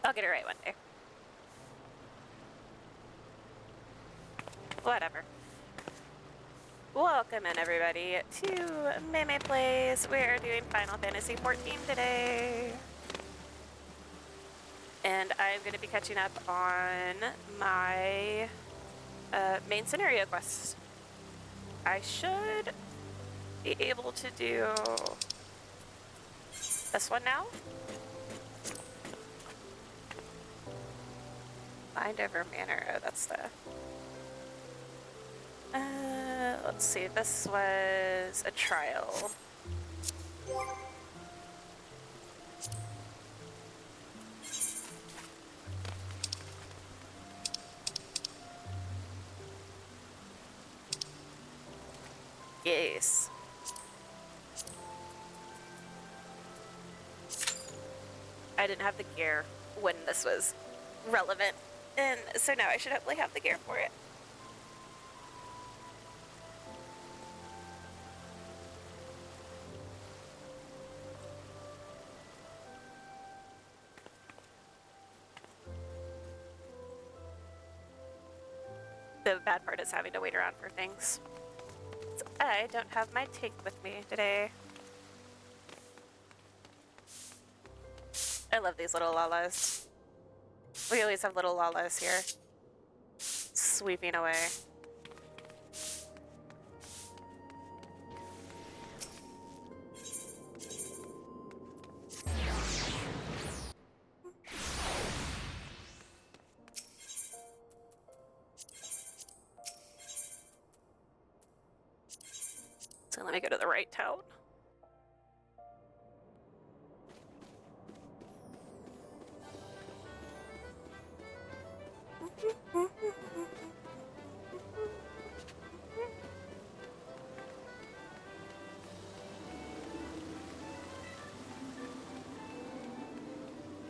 I'll get it right one day. Whatever. Welcome in, everybody, to Meme Plays. We're doing Final Fantasy XIV today. And I'm going to be catching up on my main scenario quest. I should be able to do this one now. Find over manor. Oh, that's the... let's see. This was a trial. Yes. I didn't have the gear when this was relevant, and so now I should hopefully have the gear for it. The bad part is having to wait around for things. So I don't have my tank with me today. I love these little lalas. We always have little lalas here. Sweeping away. So let me go to the right town.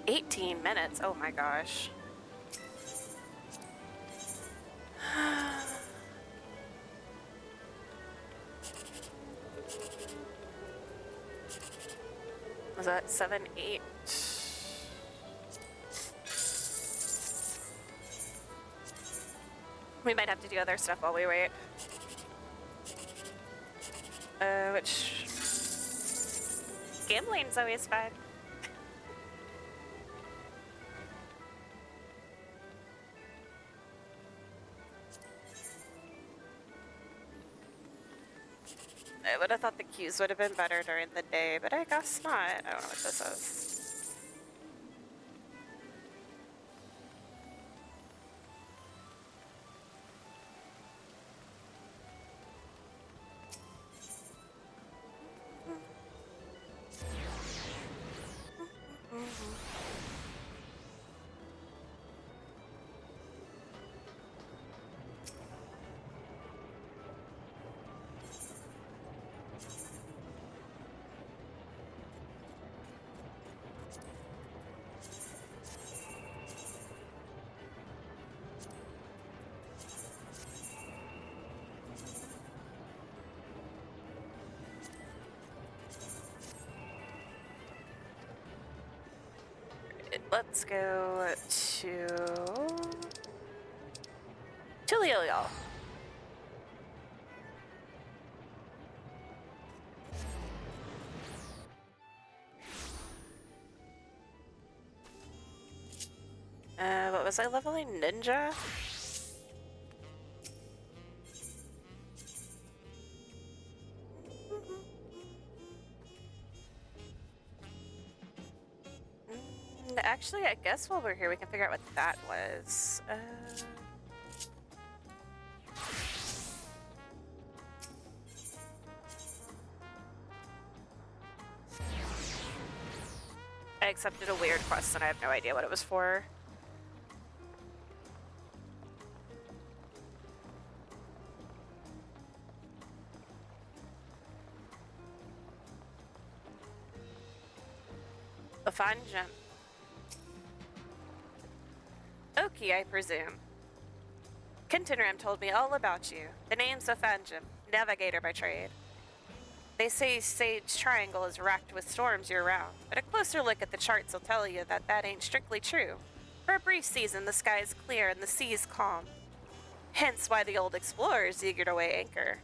$18. Oh my gosh. Was that 7, 8? We might have to do other stuff while we wait. Which... Gambling's always fun. I would have thought the queues would have been better during the day, but I guess not. I don't know what this is. Let's go to Leo. What was I leveling? Ninja? Actually, I guess while we're here, we can figure out what that was. I accepted a weird quest and I have no idea what it was for. A fine gem. Oki, I presume. Kintinram told me all about you. The name's Ophanjum, navigator by trade. They say Sage Triangle is racked with storms year-round, but a closer look at the charts will tell you that that ain't strictly true. For a brief season, the sky is clear and the sea's calm. Hence why the old explorers eager to weigh anchor.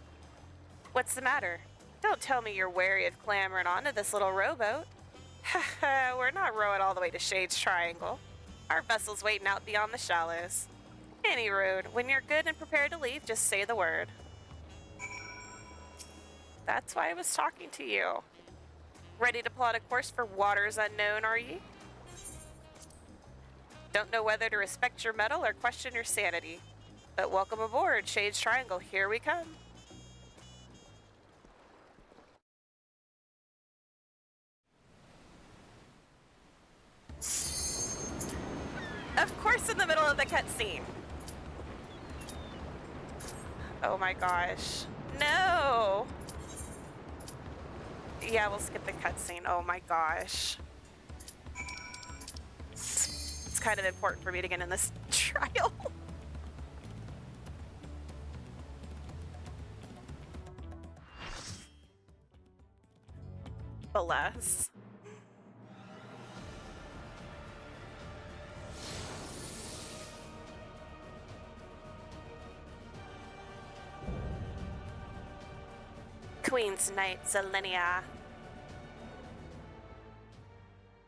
What's the matter? Don't tell me you're wary of clambering onto this little rowboat. Haha, we're not rowing all the way to Sage Triangle. Our vessel's waiting out beyond the shallows. Any road, when you're good and prepared to leave, just say the word. That's why I was talking to you. Ready to plot a course for waters unknown, are ye? Don't know whether to respect your mettle or question your sanity. But welcome aboard, Sage Triangle, here we come. Of course, in the middle of the cutscene. Oh my gosh. No! Yeah, we'll skip the cutscene. Oh my gosh. It's kind of important for me to get in this trial. Alas. Queen's Knight Zelenia.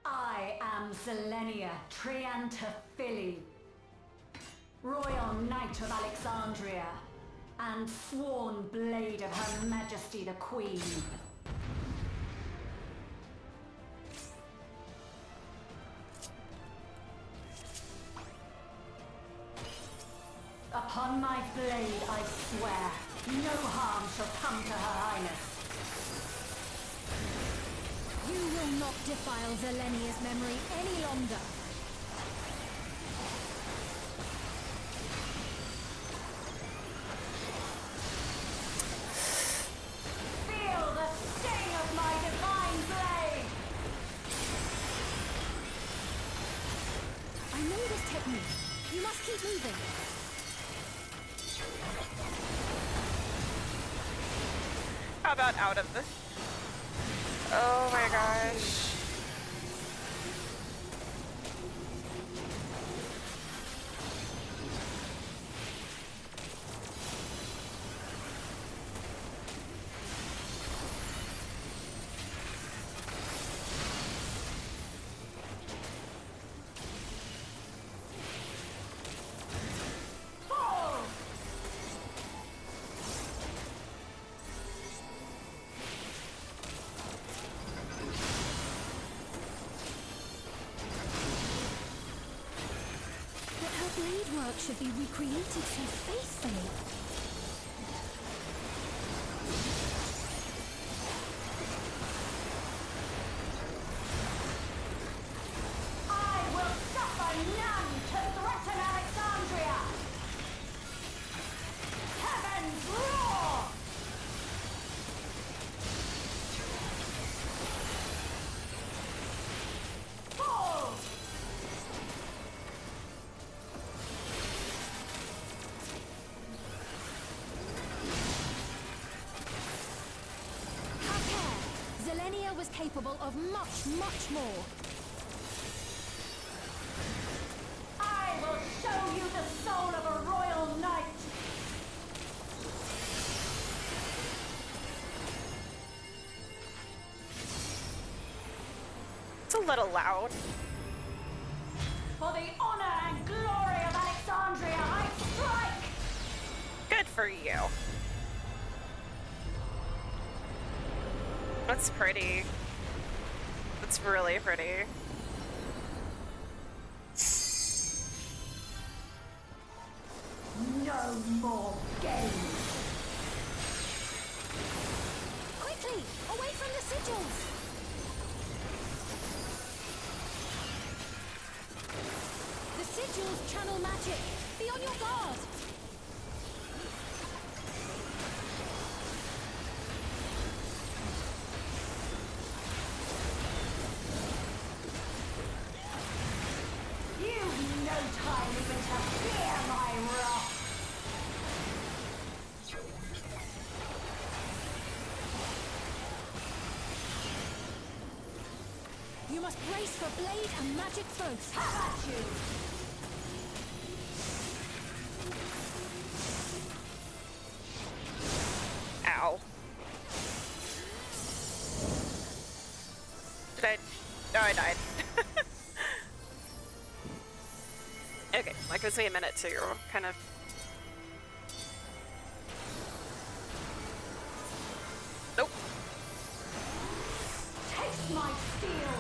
I am Zelenia Triantaphili, Royal Knight of Alexandria, and sworn blade of Her Majesty the Queen. Upon my blade I swear, no harm shall come to Her Highness. You will not defile Zelenia's memory any longer. Feel the sting of my divine blade! I know this technique. You must keep moving. How about out of this? Oh my gosh. Blade work should be recreated so faithfully. I will suffer none to threaten Alexandria! Heavens roar! Fall! Zelenia was capable of much, much more. I will show you the soul of a royal knight! It's a little loud. For the honor and glory of Alexandria, I strike! Good for you. That's pretty. That's really pretty. No more games! Quickly, away from the sigils! The sigils channel magic. Be on your guard. You've no time even to fear my wrath! You must brace for blade and magic both. Have at you! Ow. Did I? No, I died. Okay, that gives me a minute to kind of... Nope. Taste my steel!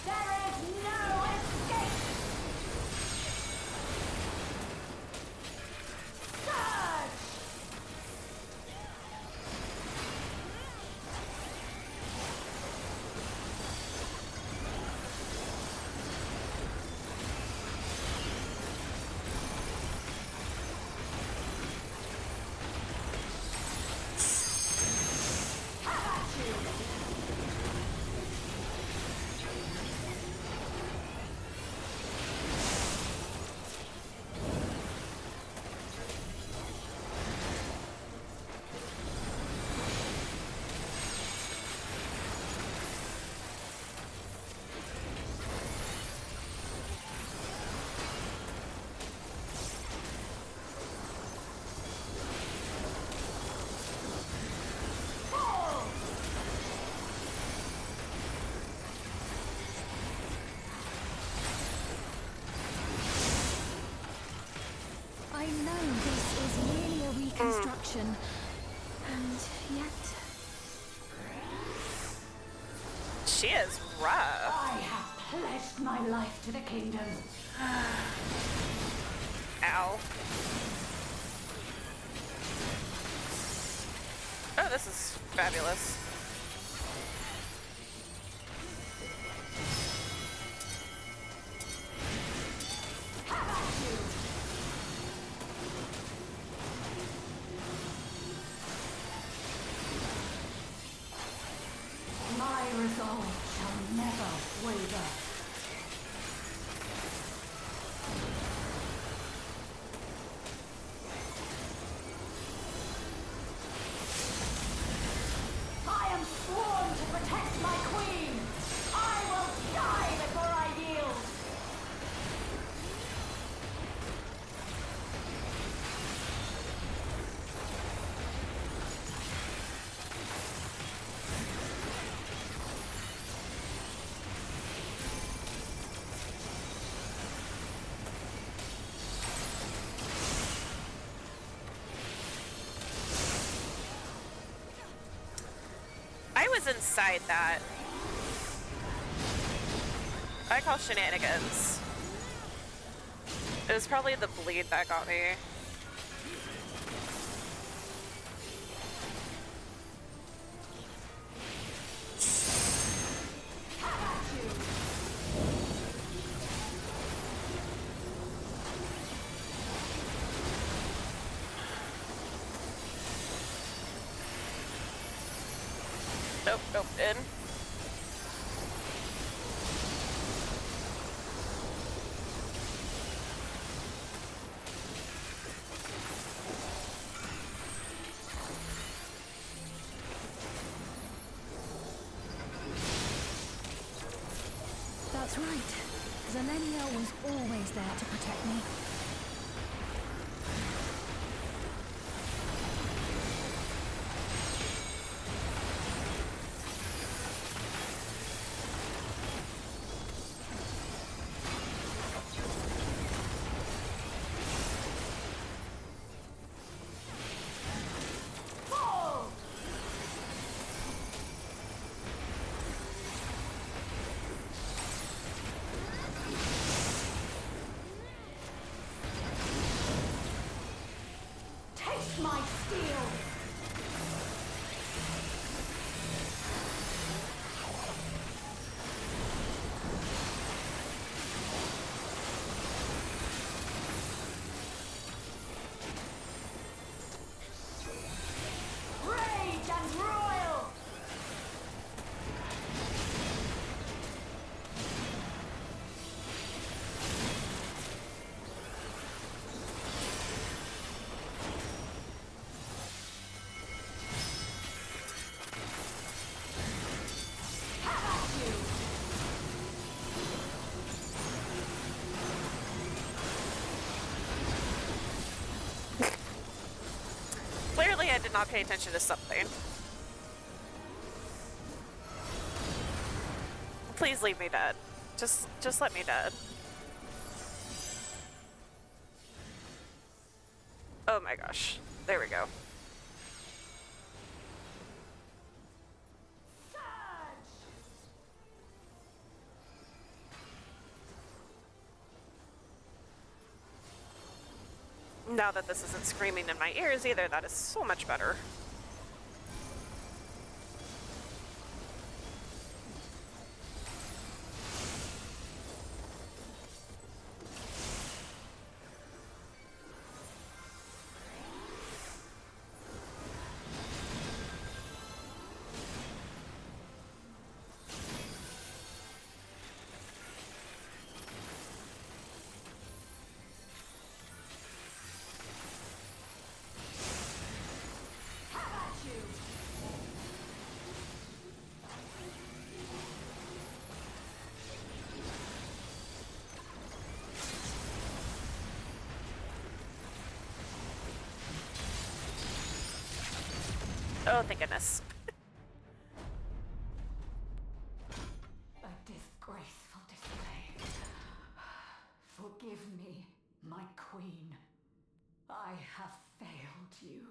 There is no escape! Surge! Have at you! Fall! I know this is merely a reconstruction, and yet She is rough. I have pledged my life to the kingdom. Ow. Oh, this is fabulous. Have at you! My resolve shall never waver. I am sworn to protect my queen. I will die before I yield. I was inside that. I call shenanigans. It was probably the bleed that got me. Have at you. Nope, nope, in. that's right. Zelenia was always there to protect me. Fall! can't not pay attention to something. Please leave me dead. Just let me dead. Oh my gosh. There we go. Now that this isn't screaming in my ears either, that is so much better. Oh, thank goodness. A disgraceful display. Forgive me, my queen. I have failed you.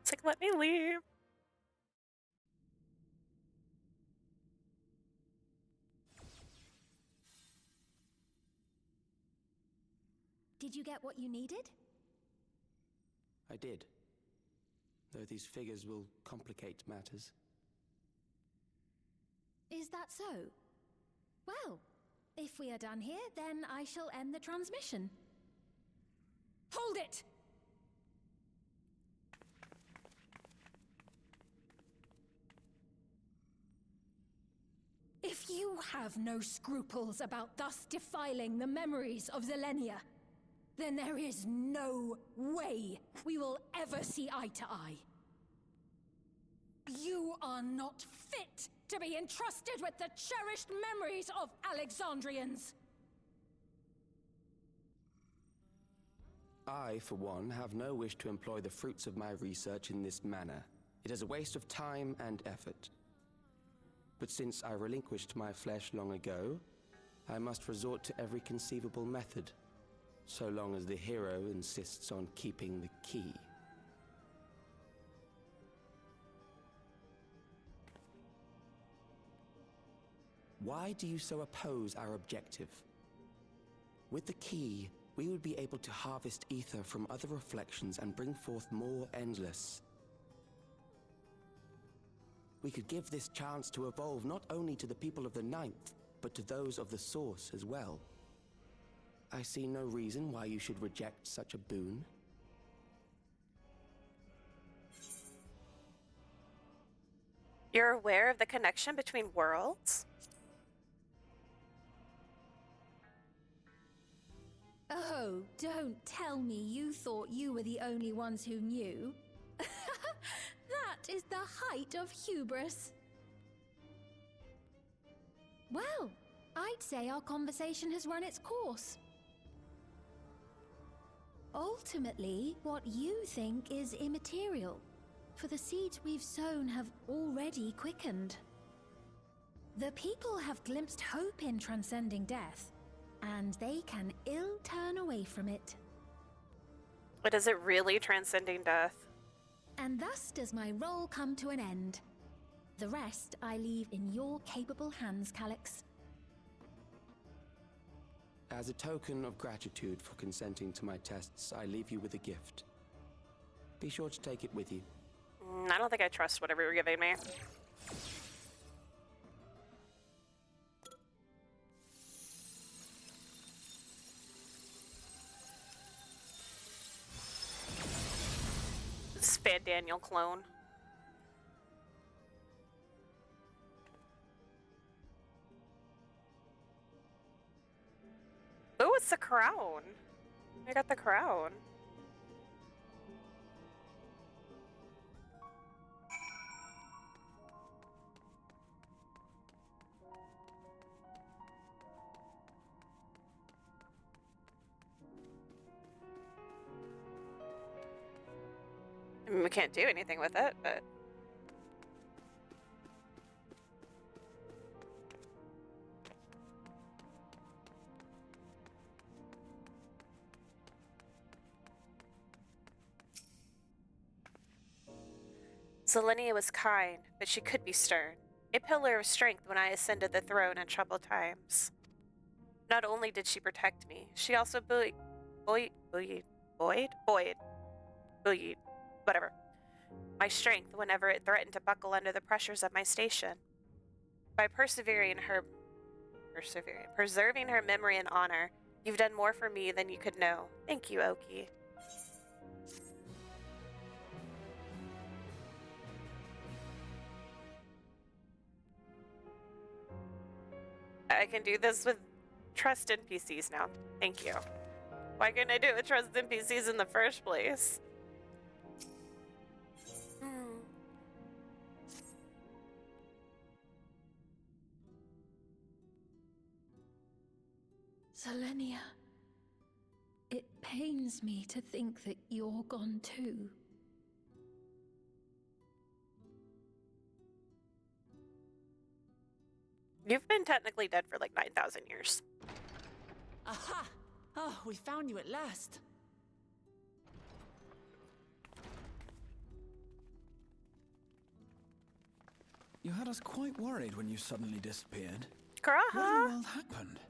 It's like, let me leave. Did you get what you needed? I did. Though these figures will complicate matters. Is that so? Well, if we are done here, then I shall end the transmission. Hold it! If you have no scruples about thus defiling the memories of Zilenia, then there is no way we will ever see eye to eye. You are not fit to be entrusted with the cherished memories of Alexandrians. I, for one, have no wish to employ the fruits of my research in this manner. It is a waste of time and effort. But since I relinquished my flesh long ago, I must resort to every conceivable method, so long as the hero insists on keeping the key. Why do you so oppose our objective? With the key, we would be able to harvest ether from other reflections and bring forth more endless. We could give this chance to evolve not only to the people of the Ninth, but to those of the Source as well. I see no reason why you should reject such a boon. You're aware of the connection between worlds? Oh, don't tell me you thought you were the only ones who knew. That is the height of hubris. Well, I'd say our conversation has run its course. Ultimately, what you think is immaterial, for the seeds we've sown have already quickened. The people have glimpsed hope in transcending death, and they can ill turn away from it. But is it really transcending death? And thus does my role come to an end. The rest I leave in your capable hands, Calyx. As a token of gratitude for consenting to my tests, I leave you with a gift. Be sure to take it with you. I don't think I trust whatever you're giving me. Span Daniel clone. Oh, it's the crown. I got the crown. I mean, we can't do anything with it, but... Zelenia was kind, but she could be stern. A pillar of strength when I ascended the throne in troubled times. Not only did she protect me, she also buoyed, whatever, my strength whenever it threatened to buckle under the pressures of my station. By preserving her memory and honor, you've done more for me than you could know. Thank you, Oki. I can do this with trust NPCs now. Thank you. Why couldn't I do it with trust NPCs in the first place? Zelenia, it pains me to think that you're gone too. You've been technically dead for like 9,000 years. Aha! Oh, we found you at last. You had us quite worried when you suddenly disappeared. Graha! What in the world happened?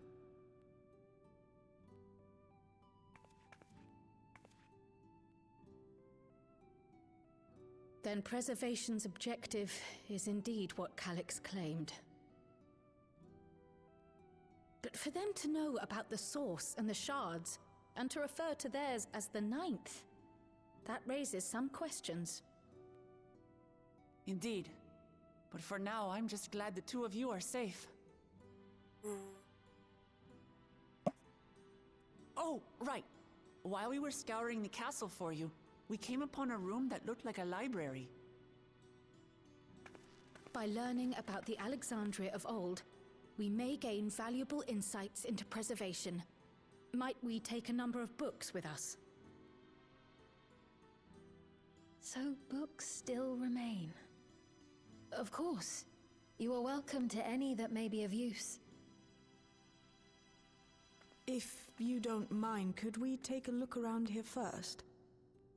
Then preservation's objective is indeed what Calyx claimed. But for them to know about the source and the shards, and to refer to theirs as the ninth, that raises some questions. Indeed. But for now, I'm just glad the two of you are safe. Oh, right. While we were scouring the castle for you, we came upon a room that looked like a library. By learning about the Alexandria of old, we may gain valuable insights into preservation. Might we take a number of books with us? So books still remain. Of course. You are welcome to any that may be of use. If you don't mind, could we take a look around here first?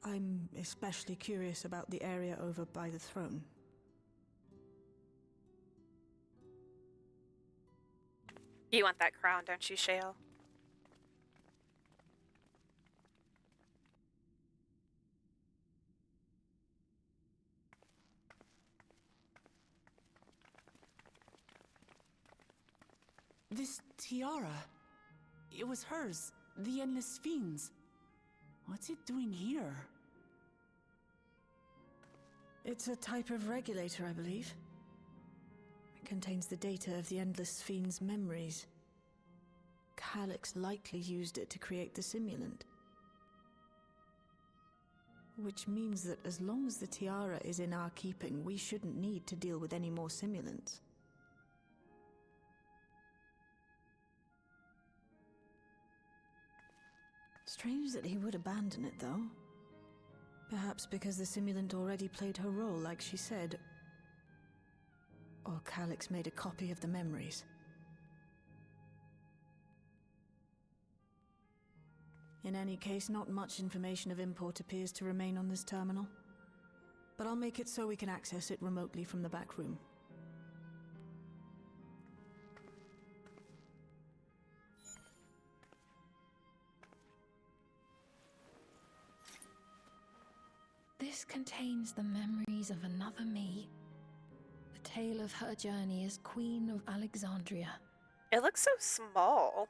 I'm especially curious about the area over by the throne. You want that crown, don't you, Shale? This tiara, it was hers, the Endless Fiend's. What's it doing here? It's a type of regulator, I believe. It contains the data of the Endless Fiend's memories. Calyx likely used it to create the simulant. Which means that as long as the tiara is in our keeping, we shouldn't need to deal with any more simulants. Strange that he would abandon it, though. Perhaps because the simulant already played her role, like she said. Or Calyx made a copy of the memories. In any case, not much information of import appears to remain on this terminal. But I'll make it so we can access it remotely from the back room. This contains the memories of another me. The tale of her journey as Queen of Alexandria. It looks so small.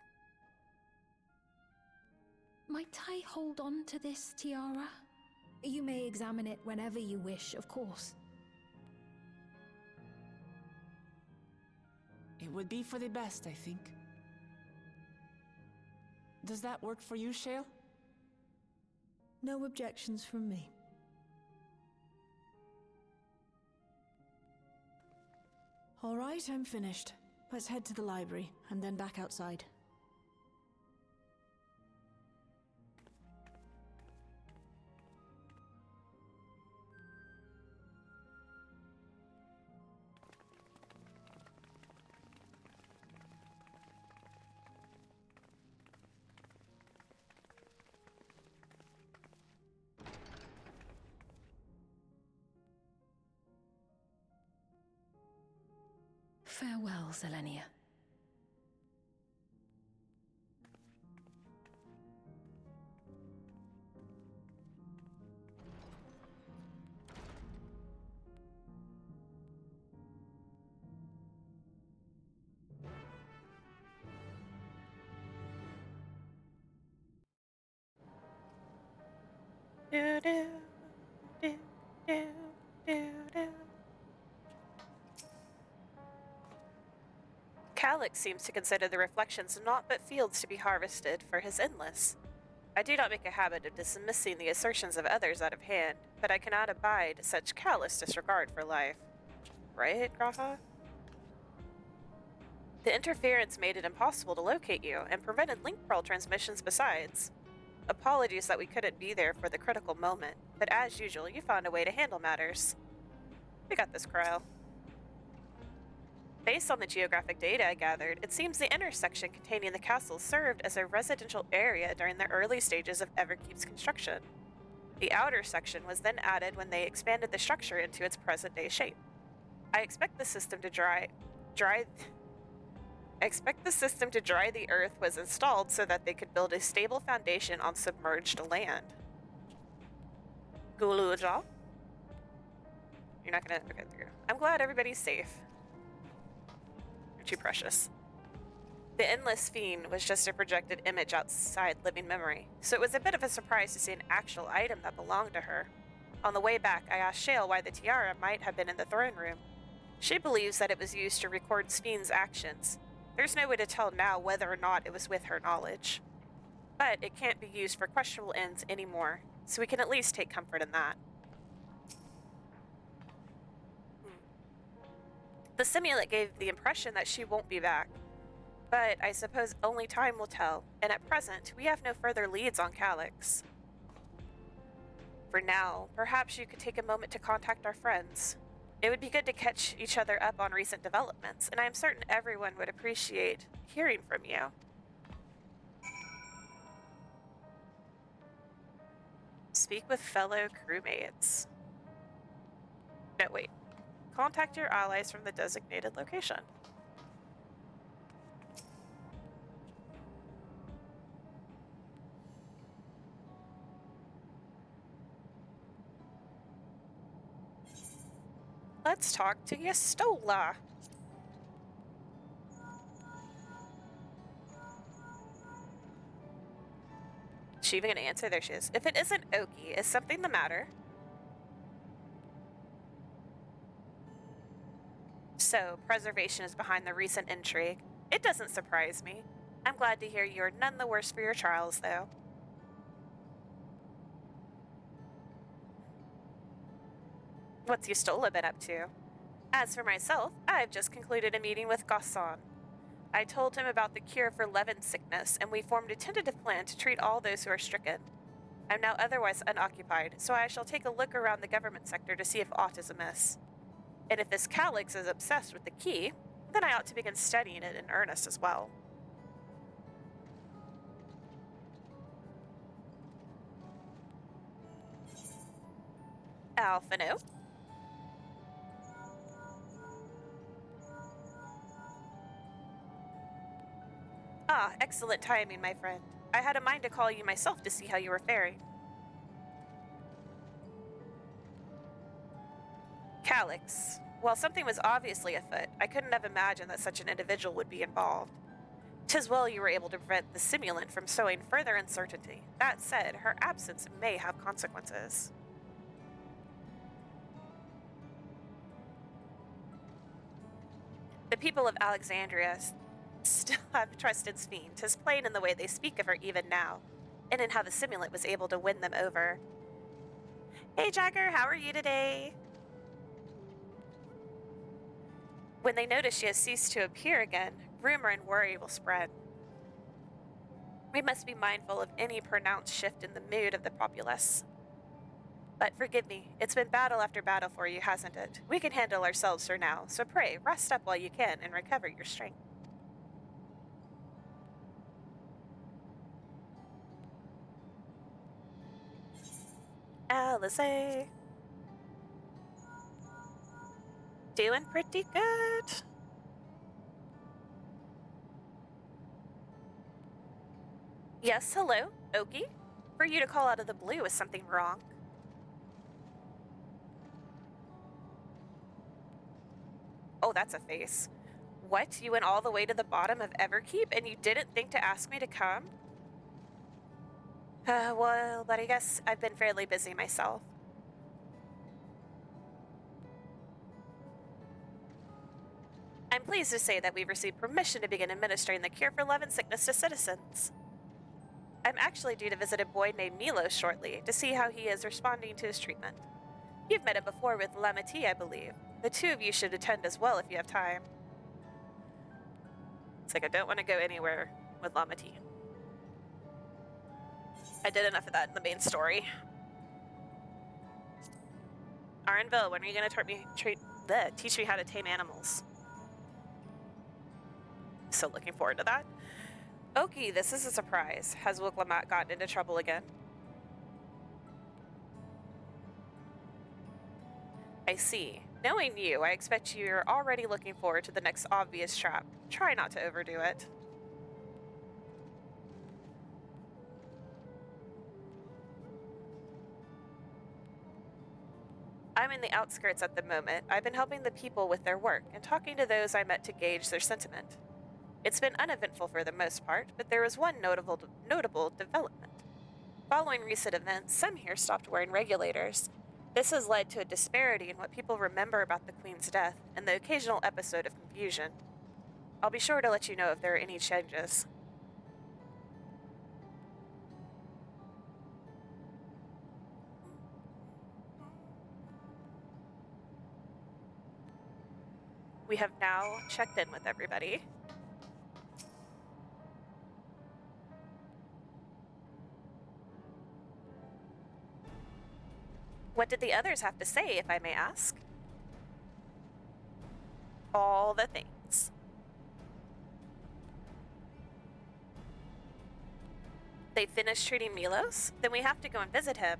Might I hold on to this tiara? You may examine it whenever you wish, of course. It would be for the best, I think. Does that work for you, Shale? No objections from me. All right, I'm finished. Let's head to the library, and then back outside. Farewell, Selenia. Do do do do do do. Calyx seems to consider the reflections naught but fields to be harvested for his endless. I do not make a habit of dismissing the assertions of others out of hand, but I cannot abide such callous disregard for life. Right, Graha? The interference made it impossible to locate you, and prevented link pearl transmissions besides. Apologies that we couldn't be there for the critical moment, but as usual, you found a way to handle matters. We got this, Cryo. Based on the geographic data I gathered, it seems the intersection containing the castle served as a residential area during the early stages of Everkeep's construction. The outer section was then added when they expanded the structure into its present-day shape. I expect the system to dry the earth was installed so that they could build a stable foundation on submerged land. Guluja? You're not gonna... Okay, there you go. I'm glad everybody's safe. You're too precious. The Endless Fiend was just a projected image outside living memory, so it was a bit of a surprise to see an actual item that belonged to her. On the way back, I asked Shale why the tiara might have been in the throne room. She believes that it was used to record Sfiend's actions. There's no way to tell now whether or not it was with her knowledge. But it can't be used for questionable ends anymore, so we can at least take comfort in that. The simulant gave the impression that she won't be back, but I suppose only time will tell, and at present, we have no further leads on Calyx. For now, perhaps you could take a moment to contact our friends. It would be good to catch each other up on recent developments, and I am certain everyone would appreciate hearing from you. Speak with fellow crewmates. No, wait. Contact your allies from the designated location. Let's talk to Yastola. Is she even gonna answer? There she is. If it isn't Oki, is something the matter? So, preservation is behind the recent intrigue. It doesn't surprise me. I'm glad to hear you're none the worse for your trials, though. What's Yastola been up to? As for myself, I've just concluded a meeting with Gasson. I told him about the cure for Levin sickness, and we formed a tentative plan to treat all those who are stricken. I'm now otherwise unoccupied, so I shall take a look around the government sector to see if aught is amiss. And if this Calyx is obsessed with the key, then I ought to begin studying it in earnest as well. Alphino? Ah, excellent timing, my friend. I had a mind to call you myself to see how you were faring. Calyx. While something was obviously afoot, I couldn't have imagined that such an individual would be involved. 'Tis well you were able to prevent the simulant from sowing further uncertainty. That said, her absence may have consequences. people of Alexandria still have trust in Sphene, 'tis plain in the way they speak of her even now, and in how the simulant was able to win them over. Hey Jagger, how are you today? When they notice she has ceased to appear again, rumor and worry will spread. We must be mindful of any pronounced shift in the mood of the populace. But forgive me, it's been battle after battle for you, hasn't it? We can handle ourselves for now, so pray, rest up while you can and recover your strength. Alice. Doing pretty good. Yes, hello, Oki? For you to call out of the blue is something wrong. Oh, that's a face. What? You went all the way to the bottom of Everkeep and you didn't think to ask me to come? Well, but I guess I've been fairly busy myself. I'm pleased to say that we've received permission to begin administering the cure for love and sickness to citizens. I'm actually due to visit a boy named Milo shortly to see how he is responding to his treatment. You've met him before with Lamati, I believe. The two of you should attend as well if you have time. It's like I don't want to go anywhere with Lamati. I did enough of that in the main story. Arenville, when are you going to teach me how to tame animals? So looking forward to that. Oki, this is a surprise. Has Wiklamat gotten into trouble again? I see. Knowing you, I expect you're already looking forward to the next obvious trap. Try not to overdo it. I'm in the outskirts at the moment. I've been helping the people with their work and talking to those I met to gauge their sentiment. It's been uneventful for the most part, but there was one notable development. Following recent events, some here stopped wearing regulators. This has led to a disparity in what people remember about the Queen's death and the occasional episode of confusion. I'll be sure to let you know if there are any changes. We have now checked in with everybody. What did the others have to say, if I may ask? All the things. They finished treating Milos? Then we have to go and visit him.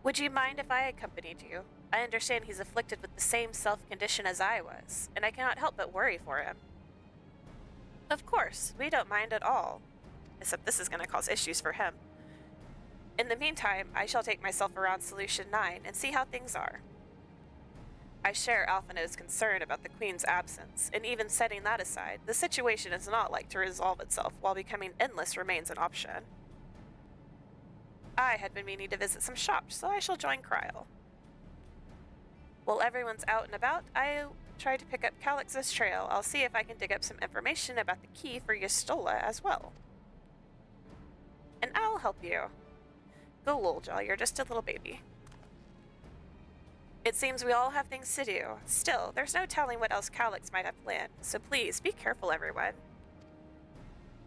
Would you mind if I accompanied you? I understand he's afflicted with the same self-condition as I was, and I cannot help but worry for him. Of course, we don't mind at all. Except this is going to cause issues for him. In the meantime, I shall take myself around Solution 9 and see how things are. I share Alphino's concern about the Queen's absence, and even setting that aside, the situation is not like to resolve itself while becoming endless remains an option. I had been meaning to visit some shops, so I shall join Kryl. While everyone's out and about, I'll try to pick up Calix's trail. I'll see if I can dig up some information about the key for Yestola as well. And I'll help you. Go, Loljaw, you're just a little baby. It seems we all have things to do. Still, there's no telling what else Calix might have planned, so please be careful, everyone.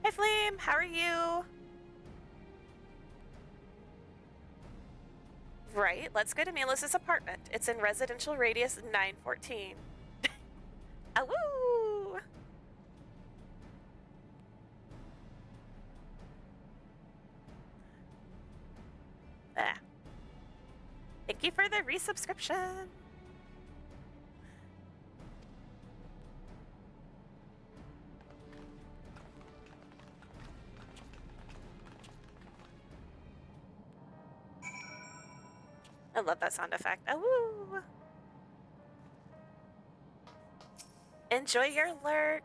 Hi, Flame, how are you? Right, let's go to Milos' apartment. It's in residential radius 914. Awoo! Ah. Thank you for the resubscription. I love that sound effect. Awoo! Enjoy your lurk.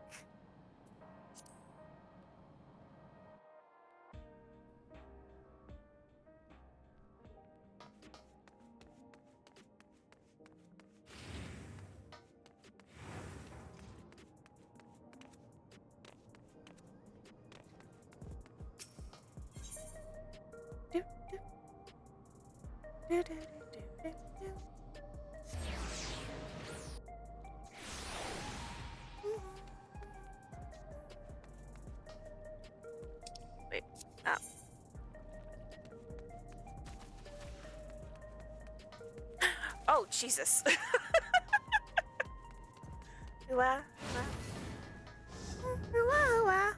Do, do, do, do, do, do. Wait, no. Oh, Jesus. Ooh, ah, ooh, ooh, ah, ah.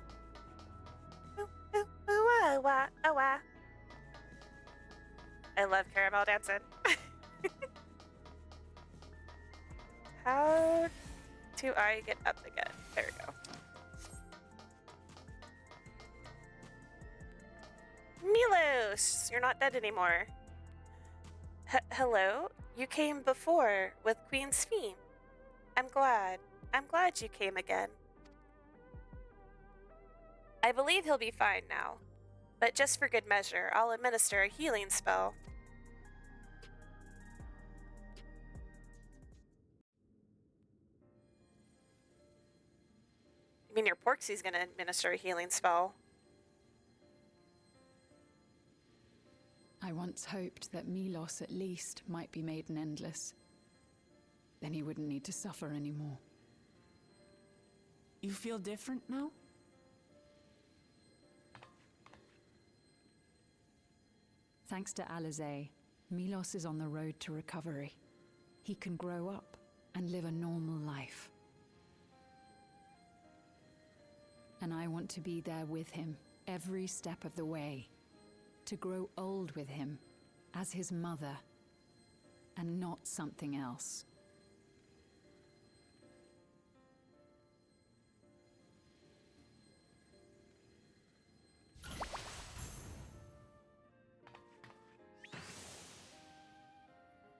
Ooh, ooh, ooh, ah, ah, oh, ah. I love caramel dancing. How do I get up again? There we go. Milos, you're not dead anymore. Hello? You came before with Queen Sphene. I'm glad. I'm glad you came again. I believe he'll be fine now. But just for good measure, I'll administer a healing spell. You mean your Porksy's gonna administer a healing spell? I once hoped that Milos at least might be made an endless. Then he wouldn't need to suffer anymore. You feel different now? Thanks to Alizé, Milos is on the road to recovery. He can grow up and live a normal life. And I want to be there with him every step of the way. To grow old with him as his mother and not something else.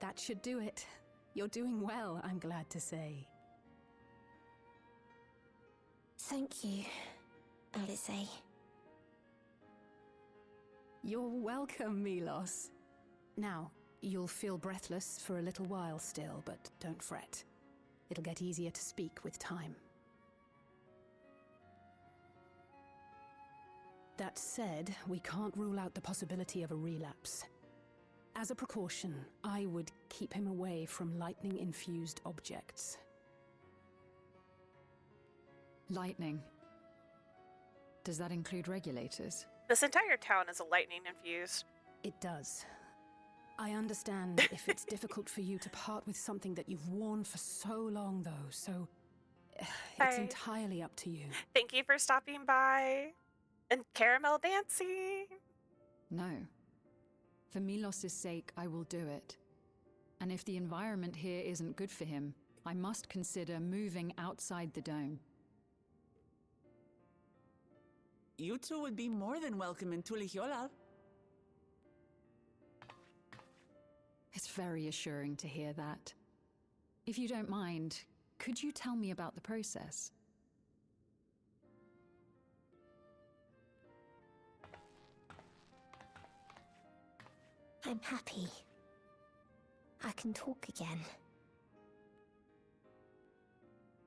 That should do it. You're doing well, I'm glad to say. Thank you, Alizé. You're welcome, Milos. Now, you'll feel breathless for a little while still, but don't fret. It'll get easier to speak with time. That said, we can't rule out the possibility of a relapse. As a precaution, I would keep him away from lightning-infused objects. Lightning. Does that include regulators? This entire town is a lightning infused. It does. I understand if it's difficult for you to part with something that you've worn for so long, though, so it's entirely up to you. Thank you for stopping by. And caramel dancing. No. For Milos' sake, I will do it. And if the environment here isn't good for him, I must consider moving outside the dome. You two would be more than welcome in Tulihyolal. It's very assuring to hear that. If you don't mind, could you tell me about the process? I'm happy. I can talk again.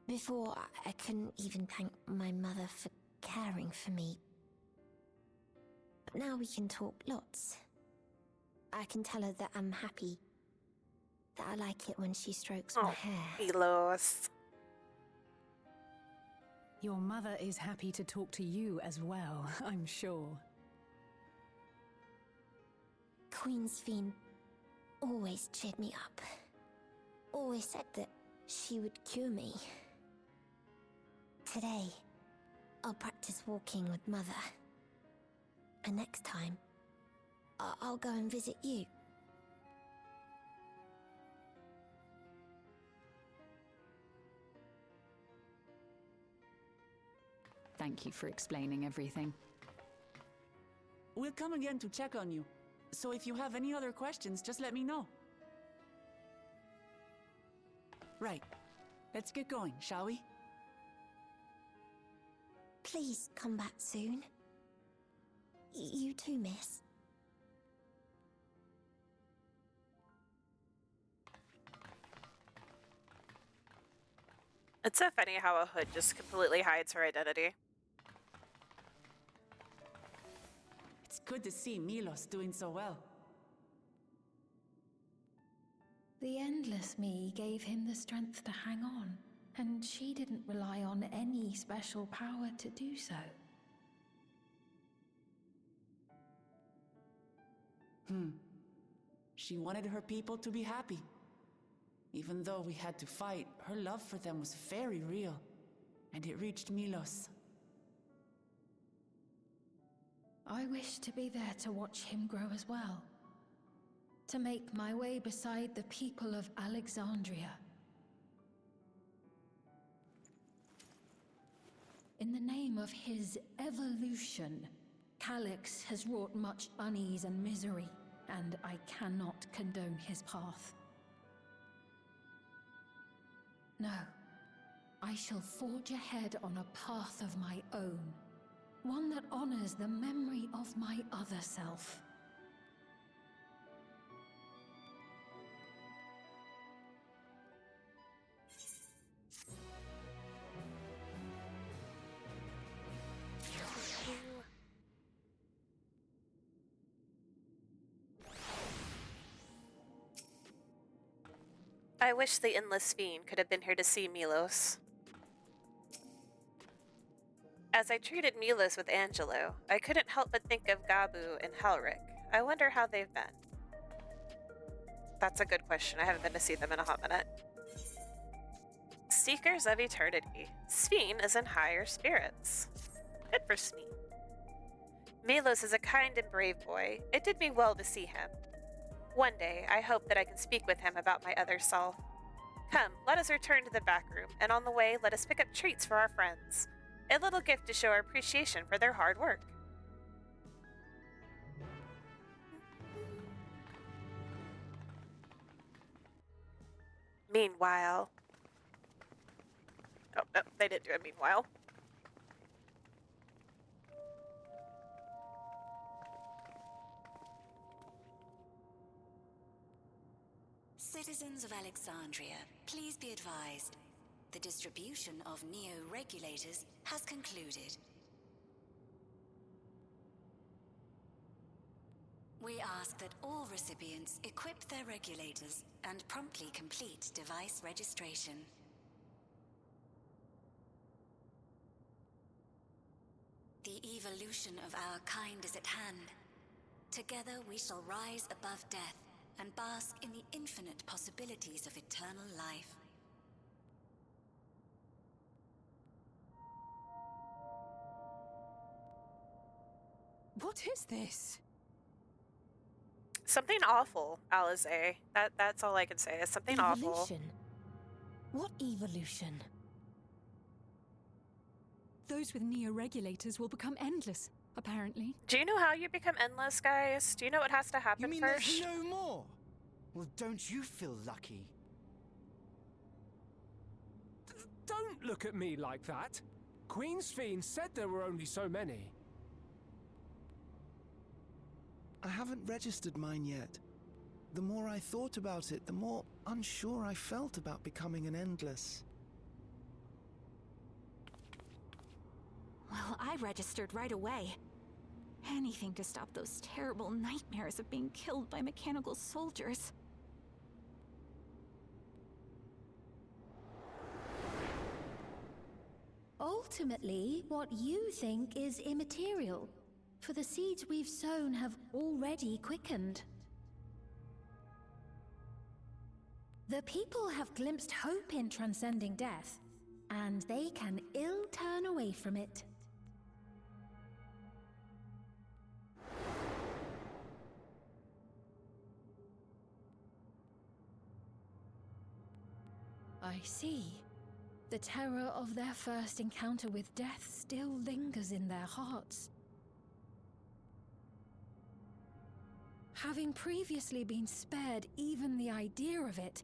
Before, I couldn't even thank my mother for caring for me. But now we can talk lots. I can tell her that I'm happy. That I like it when she strokes my hair. Milos. Your mother is happy to talk to you as well, I'm sure. Queen Sphene always cheered me up. Always said that she would cure me. Today, I'll practice walking with Mother. And next time, I'll go and visit you. Thank you for explaining everything. We'll come again to check on you. So if you have any other questions, just let me know. Right. Let's get going, shall we? Please come back soon. You too, miss. It's so funny how a hood just completely hides her identity. It's good to see Milos doing so well. The endless me gave him the strength to hang on, and she didn't rely on any special power to do so. She wanted her people to be happy. Even though we had to fight, her love for them was very real, and it reached Milos. I wish to be there to watch him grow as well. To make my way beside the people of Alexandria. In the name of his evolution, Calyx has wrought much unease and misery, and I cannot condone his path. No, I shall forge ahead on a path of my own, one that honors the memory of my other self. I wish the Endless Fiend could have been here to see Milos. As I treated Milos with Angelo, I couldn't help but think of Gabu and Halric. I wonder how they've been. That's a good question. I haven't been to see them in a hot minute. Seekers of Eternity. Sveen is in higher spirits. Good for Sveen. Milos is a kind and brave boy. It did me well to see him. One day, I hope that I can speak with him about my other self. Come, let us return to the back room, and on the way, let us pick up treats for our friends. A little gift to show our appreciation for their hard work. Meanwhile... Oh, no, they didn't do a meanwhile. Citizens of Alexandria, please be advised. The distribution of neo-regulators has concluded. We ask that all recipients equip their regulators and promptly complete device registration. The evolution of our kind is at hand. Together we shall rise above death and bask in the infinite possibilities of eternal life. What is this? Something awful, Alize. That's all I can say is something awful. Evolution? What evolution? Those with neo-regulators will become endless, apparently. Do you know how you become endless, guys? Do you know what has to happen You mean first? there's no more? Well, don't you feel lucky? Don't look at me like that. Queen's Fiend said there were only so many. I haven't registered mine yet. The more I thought about it, the more unsure I felt about becoming an Endless. Well, I registered right away. Anything to stop those terrible nightmares of being killed by mechanical soldiers. Ultimately, what you think is immaterial, for the seeds we've sown have already quickened. The people have glimpsed hope in transcending death, and they can ill turn away from it. I see. The terror of their first encounter with death still lingers in their hearts. Having previously been spared even the idea of it,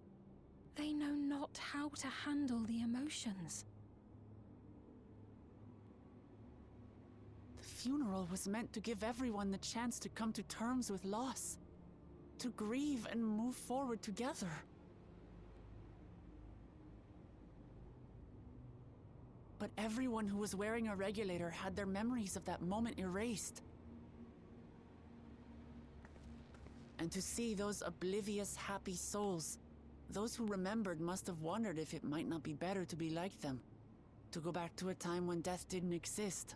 they know not how to handle the emotions. The funeral was meant to give everyone the chance to come to terms with loss, to grieve and move forward together. But everyone who was wearing a regulator had their memories of that moment erased. And to see those oblivious, happy souls Those who remembered must have wondered if it might not be better to be like them. To go back to a time when death didn't exist.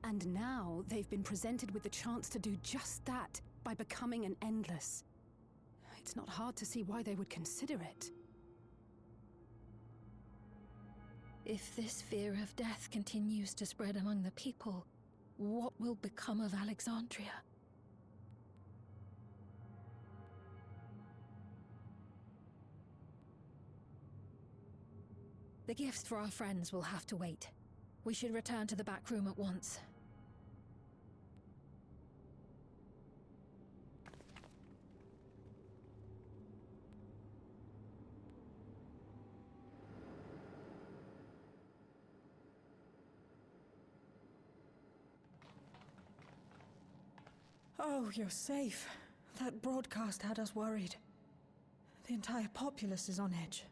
And now they've been presented with the chance to do just that by becoming an Endless. It's not hard to see why they would consider it. If this fear of death continues to spread among the people, what will become of Alexandria? The gifts for our friends will have to wait. We should return to the back room at once. Oh, you're safe. That broadcast had us worried. The entire populace is on edge.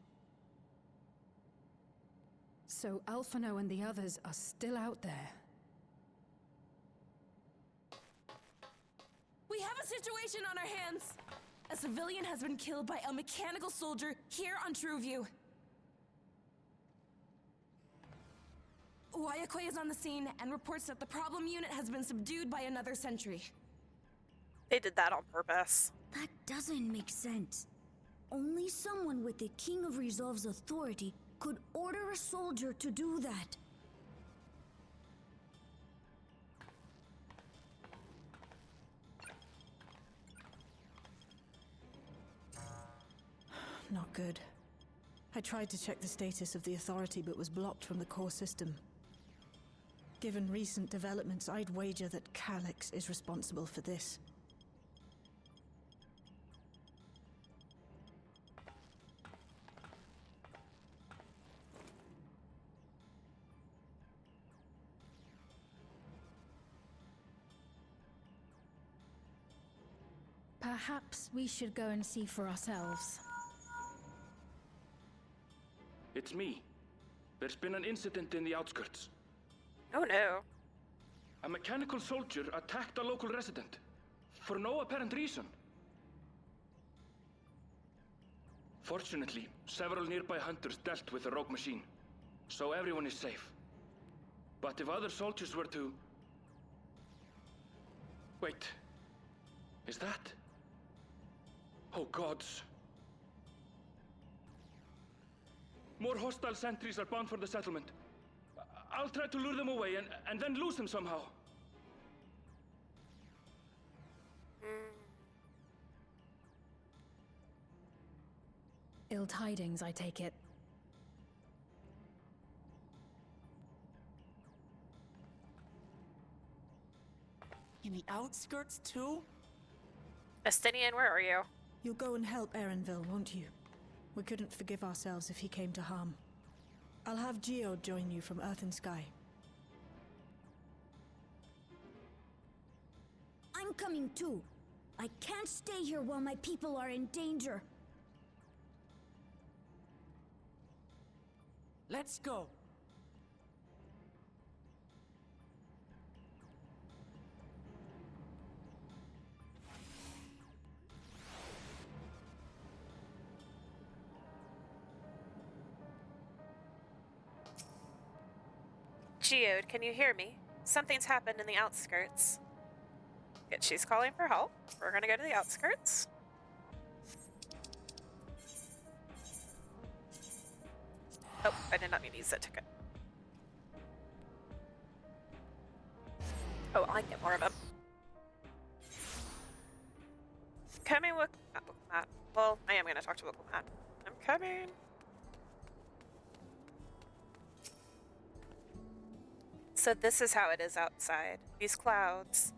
So Alphino and the others are still out there. We have a situation on our hands! A civilian has been killed by a mechanical soldier here on Trueview. Wayakwe is on the scene and reports that the problem unit has been subdued by another sentry. They did that on purpose. That doesn't make sense. Only someone with the King of Resolve's authority could order a soldier to do that. Not good. I tried to check the status of the authority but was blocked from the core system. Given recent developments, I'd wager that Calyx is responsible for this. Perhaps we should go and see for ourselves. It's me. There's been an incident in the outskirts. Oh no. A mechanical soldier attacked a local resident. For no apparent reason. Fortunately, several nearby hunters dealt with the rogue machine. So everyone is safe. But if other soldiers were to... Wait. Is that... Oh gods. More hostile sentries are bound for the settlement. I'll try to lure them away and then lose them somehow. Ill tidings, I take it. In the outskirts too? Estinian, where are you? You'll go and help Erenville, won't you? We couldn't forgive ourselves if he came to harm. I'll have Geode join you from Earth and Sky. I'm coming too. I can't stay here while my people are in danger. Let's go. Geode, can you hear me? Something's happened in the outskirts. Good, she's calling for help. We're gonna go to the outskirts. Oh, I did not mean to use that ticket. Oh, I can get more of them. Coming with... Not local Matt. Well, I am gonna talk to local Matt. I'm coming. So this is how it is outside. These clouds.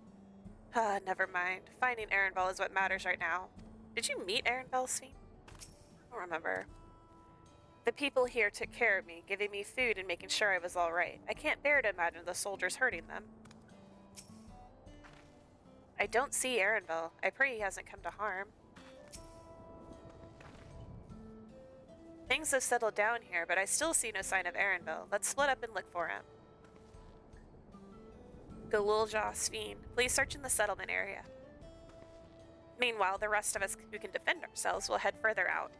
Never mind. Finding Erenville is what matters right now. Did you meet Erenville, Sven? I don't remember. The people here took care of me, giving me food and making sure I was alright. I can't bear to imagine the soldiers hurting them. I don't see Erenville. I pray he hasn't come to harm. Things have settled down here, but I still see no sign of Erenville. Let's split up and look for him. Galulja, Sven, please search in the settlement area. Meanwhile, the rest of us who can defend ourselves will head further out.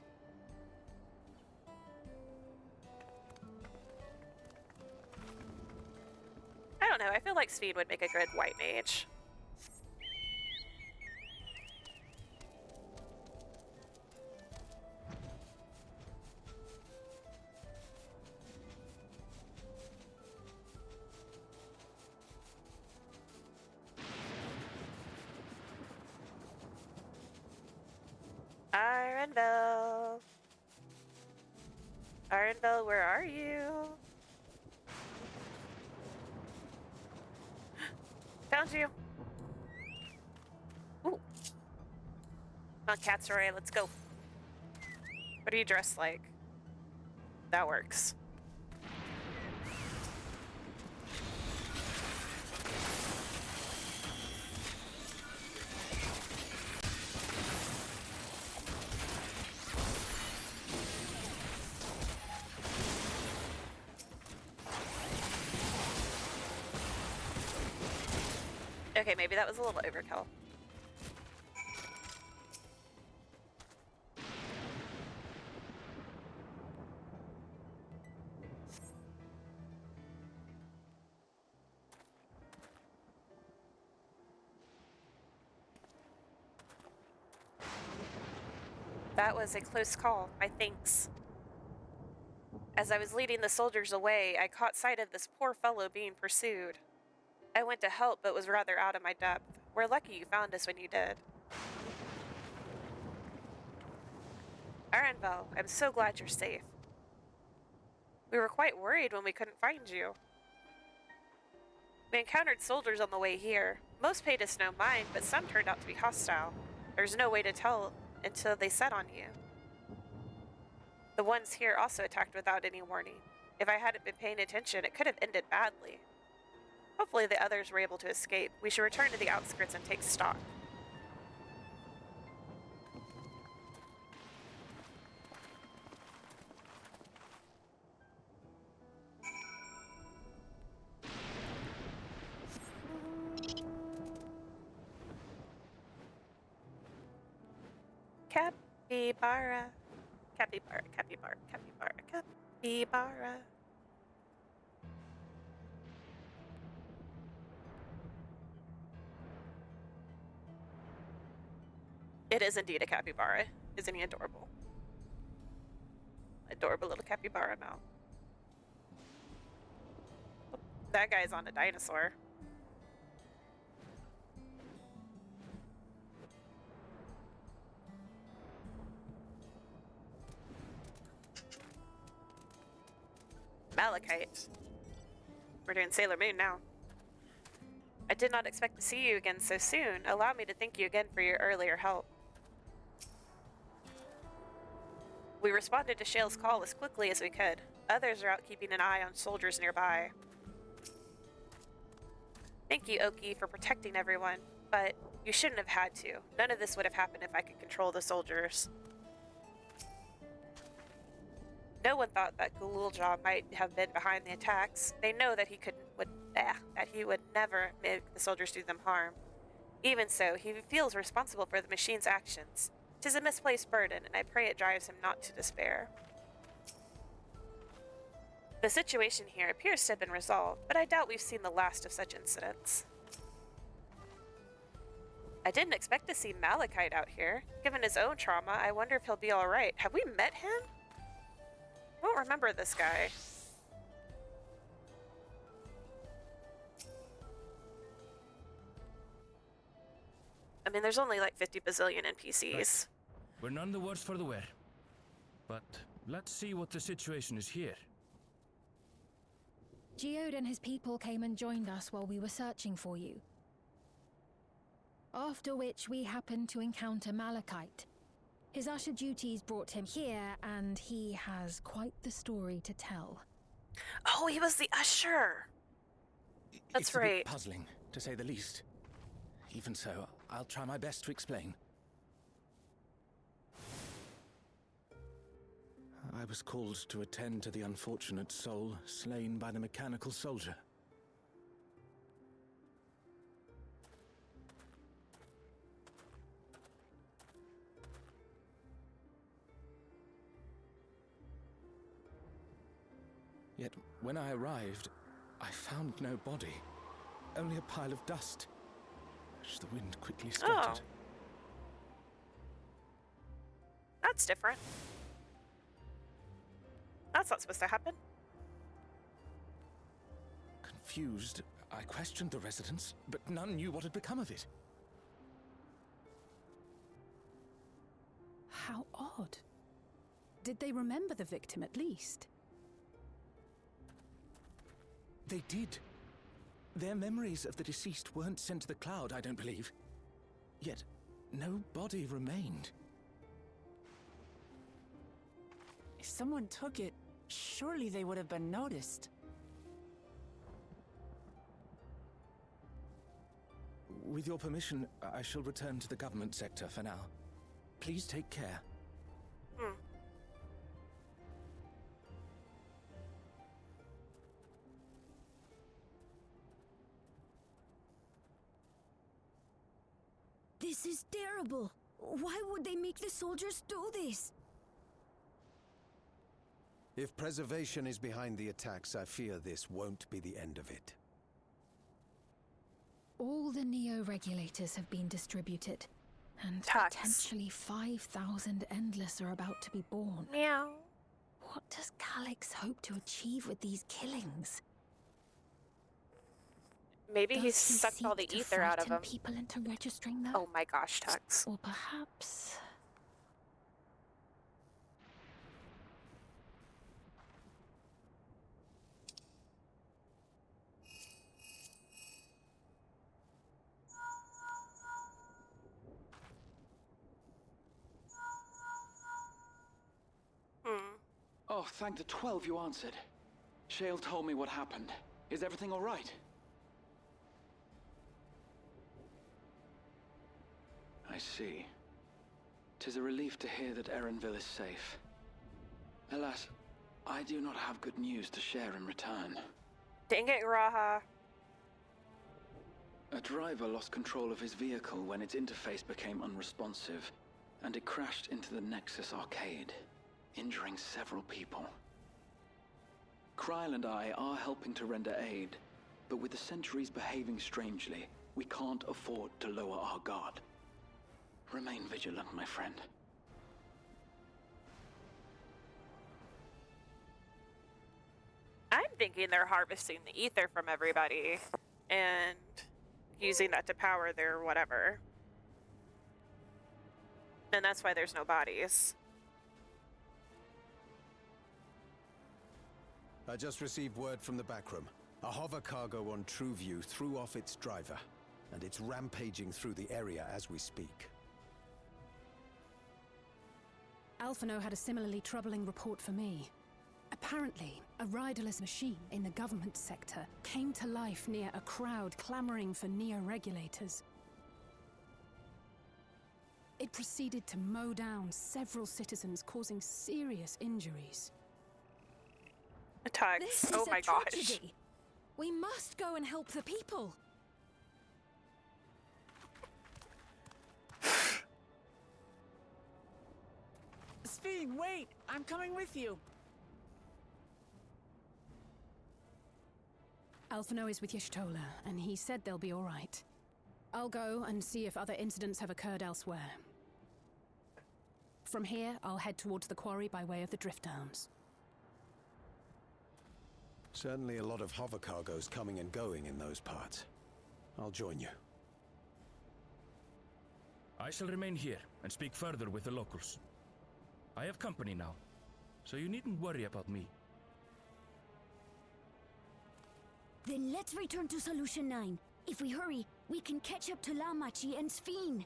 I don't know, I feel like Sven would make a good white mage. Ironville. Ironville, where are you? Found you. Ooh. Come on, Cat's-Ray, let's go. What are you dressed like? That works. Okay, maybe that was a little overkill. That was a close call, my thanks. As I was leading the soldiers away, I caught sight of this poor fellow being pursued. I went to help, but was rather out of my depth. We're lucky you found us when you did. Arenville, I'm so glad you're safe. We were quite worried when we couldn't find you. We encountered soldiers on the way here. Most paid us no mind, but some turned out to be hostile. There's no way to tell until they set on you. The ones here also attacked without any warning. If I hadn't been paying attention, it could have ended badly. Hopefully the others were able to escape. We should return to the outskirts and take stock. Capybara. Capybara, capybara, capybara, capybara. It is indeed a capybara. Isn't he adorable? Adorable little capybara mouth. Oh, that guy's on a dinosaur. Malachite. We're doing Sailor Moon now. I did not expect to see you again so soon. Allow me to thank you again for your earlier help. We responded to Shale's call as quickly as we could. Others are out keeping an eye on soldiers nearby. Thank you, Oki, for protecting everyone, but you shouldn't have had to. None of this would have happened if I could control the soldiers. No one thought that Gululja might have been behind the attacks. They know that he would never make the soldiers do them harm. Even so, he feels responsible for the machine's actions. 'Tis a misplaced burden, and I pray it drives him not to despair. The situation here appears to have been resolved, but I doubt we've seen the last of such incidents. I didn't expect to see Malachite out here. Given his own trauma, I wonder if he'll be alright. Have we met him? I don't remember this guy. I mean, there's only like 50 bazillion NPCs. Right. We're none the worse for the wear. But let's see what the situation is here. Geode and his people came and joined us while we were searching for you. After which we happened to encounter Malachite. His usher duties brought him here, and he has quite the story to tell. Oh, he was the usher! That's right. It's a bit puzzling, to say the least. Even so, I'll try my best to explain. I was called to attend to the unfortunate soul slain by the mechanical soldier. Yet when I arrived, I found no body. Only a pile of dust, which the wind quickly scattered. Oh. That's different. That's not supposed to happen. Confused, I questioned the residents, but none knew what had become of it. How odd. Did they remember the victim at least? They did. Their memories of the deceased weren't sent to the cloud, I don't believe. Yet, no body remained. If someone took it, surely they would have been noticed. With your permission, I shall return to the government sector for now. Please take care. This is terrible. Why would they make the soldiers do this? If preservation is behind the attacks, I fear this won't be the end of it. All the Neo-regulators have been distributed, and potentially 5,000 Endless are about to be born. Meow. What does Calyx hope to achieve with these killings? Maybe he sucked all the ether out of them. People into registering them? Oh my gosh, Tux. Or perhaps... Oh, thank the 12 you answered. Shale told me what happened. Is everything all right? I see. 'Tis a relief to hear that Erenville is safe. Alas, I do not have good news to share in return. Dang it, Raha. A driver lost control of his vehicle when its interface became unresponsive, and it crashed into the Nexus arcade, injuring several people. Kryl and I are helping to render aid, but with the Sentries behaving strangely, we can't afford to lower our guard. Remain vigilant, my friend. I'm thinking they're harvesting the ether from everybody and using that to power their whatever. And that's why there's no bodies. I just received word from the backroom. A hover cargo on TrueView threw off its driver, and it's rampaging through the area as we speak. Alphino had a similarly troubling report for me. Apparently, a riderless machine in the government sector came to life near a crowd clamoring for Neo-regulators. It proceeded to mow down several citizens, causing serious injuries. Attacks. This Oh is my a gosh. tragedy. We must go and help the people. Sphene, wait! I'm coming with you! Alphino is with Y'shtola, and he said they'll be all right. I'll go and see if other incidents have occurred elsewhere. From here, I'll head towards the quarry by way of the Drift Downs. Certainly a lot of hover cargoes coming and going in those parts. I'll join you. I shall remain here and speak further with the locals. I have company now, so you needn't worry about me. Then let's return to Solution 9. If we hurry, we can catch up to Lamachi and Sphene.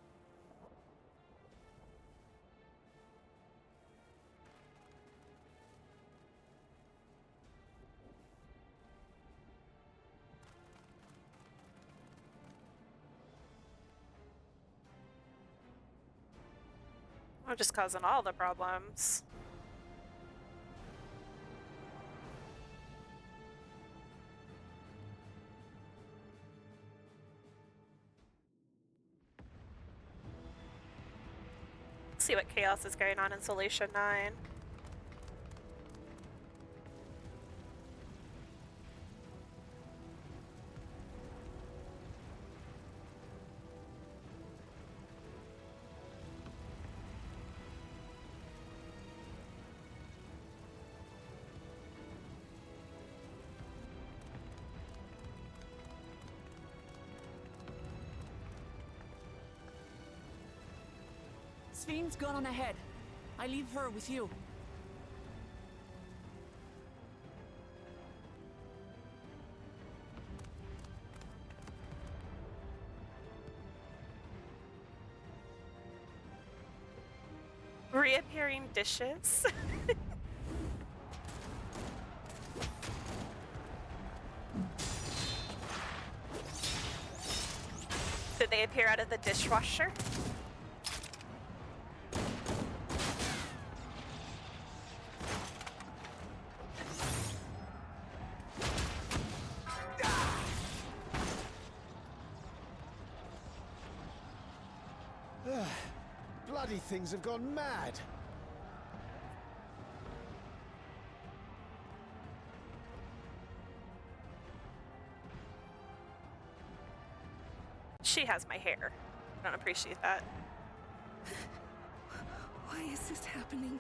I'm just causing all the problems. Let's see what chaos is going on in Solution 9. Sven's gone on ahead. I leave her with you. Reappearing dishes. Did they appear out of the dishwasher? Bloody things have gone mad. She has my hair. I don't appreciate that. Why is this happening?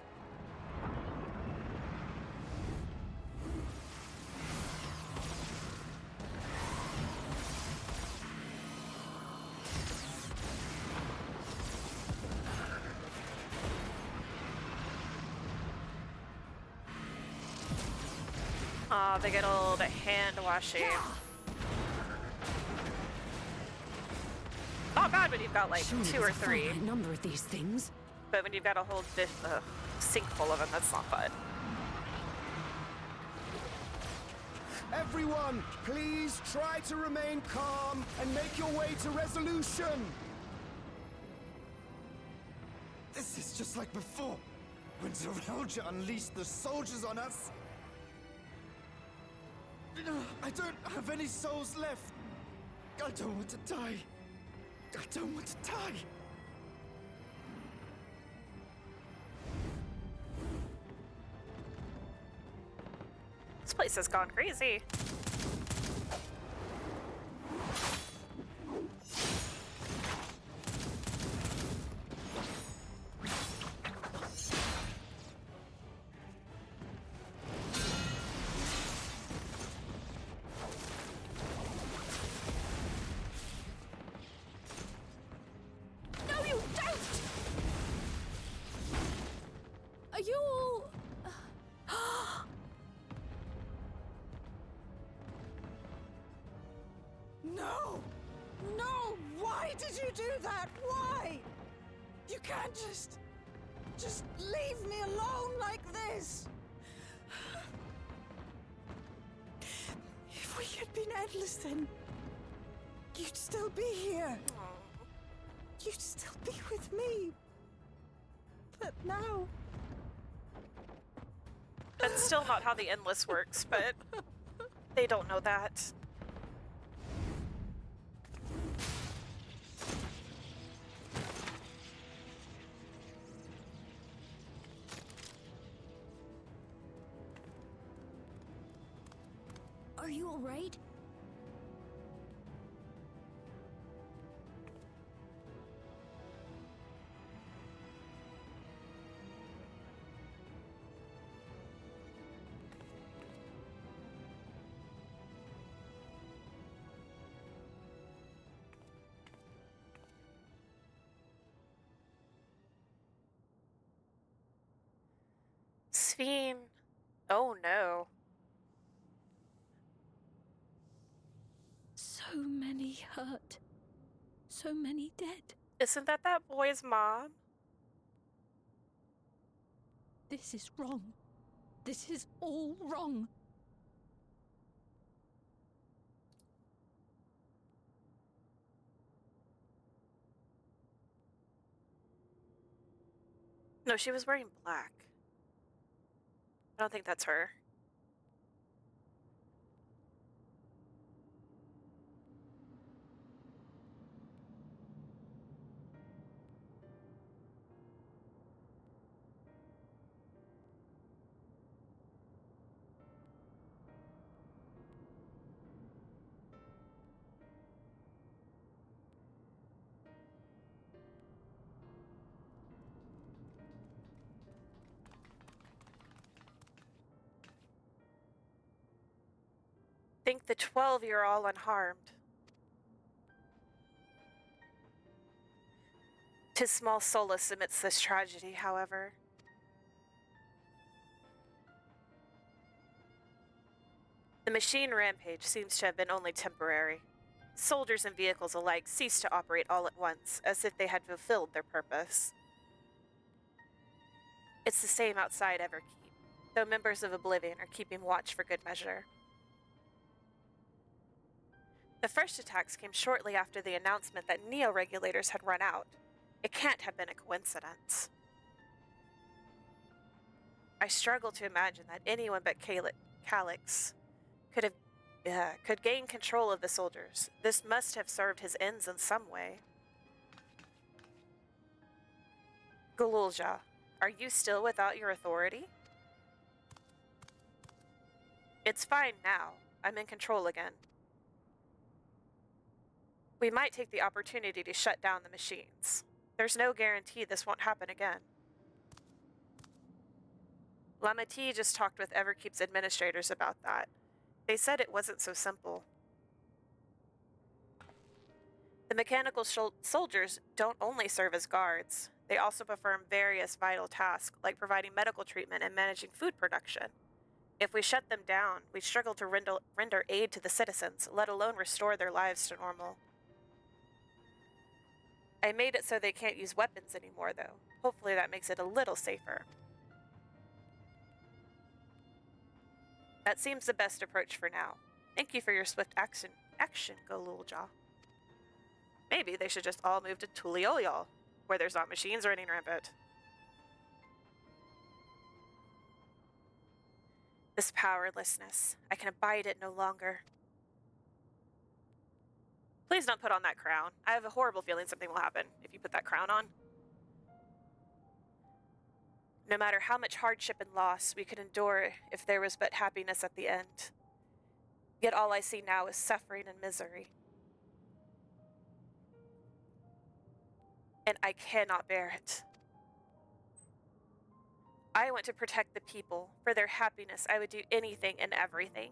Aw, they get a little bit hand washing. Not bad when you've got like Surely 2 there's or a 3. finite number of these things. But when you've got a whole sink full of them, that's not fun. Everyone, please try to remain calm and make your way to resolution. This is just like before, when Zerelja unleashed the soldiers on us. I don't have any souls left. I don't want to die. I don't want to die. This place has gone crazy. No, you don't! Are you all... No! No! Why did you do that? Why? You can't just leave me alone like this! If we had been endless, then you'd still be here. You'd still be with me. But now... That's still not how the Endless works, but they don't know that. Are you all right? Sven. Oh no. So many hurt. So many dead. Isn't that boy's mom? This is wrong. This is all wrong. No, she was wearing black. I don't think that's her. Think the 12 you're all unharmed. 'Tis small solace amidst this tragedy, however. The machine rampage seems to have been only temporary. Soldiers and vehicles alike ceased to operate all at once, as if they had fulfilled their purpose. It's the same outside Everkeep, though members of Oblivion are keeping watch for good measure. The first attacks came shortly after the announcement that neo-regulators had run out. It can't have been a coincidence. I struggle to imagine that anyone but Calyx could gain control of the soldiers. This must have served his ends in some way. Galulja, are you still without your authority? It's fine now. I'm in control again. We might take the opportunity to shut down the machines. There's no guarantee this won't happen again. Lamati just talked with Everkeep's administrators about that. They said it wasn't so simple. The mechanical soldiers don't only serve as guards. They also perform various vital tasks, like providing medical treatment and managing food production. If we shut them down, we struggle to render aid to the citizens, let alone restore their lives to normal. I made it so they can't use weapons anymore, though. Hopefully that makes it a little safer. That seems the best approach for now. Thank you for your swift action, Galulja. Maybe they should just all move to Tulioyal, where there's not machines running rampant. This powerlessness, I can abide it no longer. Please don't put on that crown. I have a horrible feeling something will happen if you put that crown on. No matter how much hardship and loss we could endure if there was but happiness at the end. Yet all I see now is suffering and misery. And I cannot bear it. I want to protect the people. For their happiness, I would do anything and everything.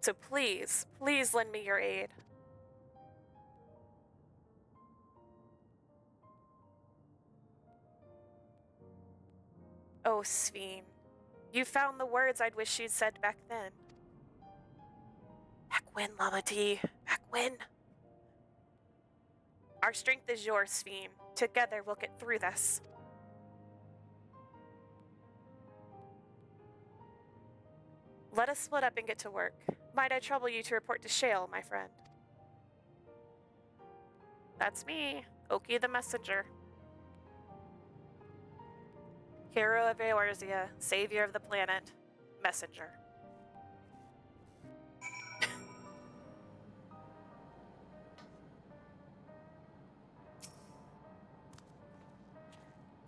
So please, please lend me your aid. Oh, Sveen, you found the words I'd wish you'd said back then. Back when, Lamati? Back when? Our strength is yours, Sveen. Together we'll get through this. Let us split up and get to work. Might I trouble you to report to Shale, my friend? That's me, Oki the Messenger. Hero of Eorzea, savior of the planet, messenger.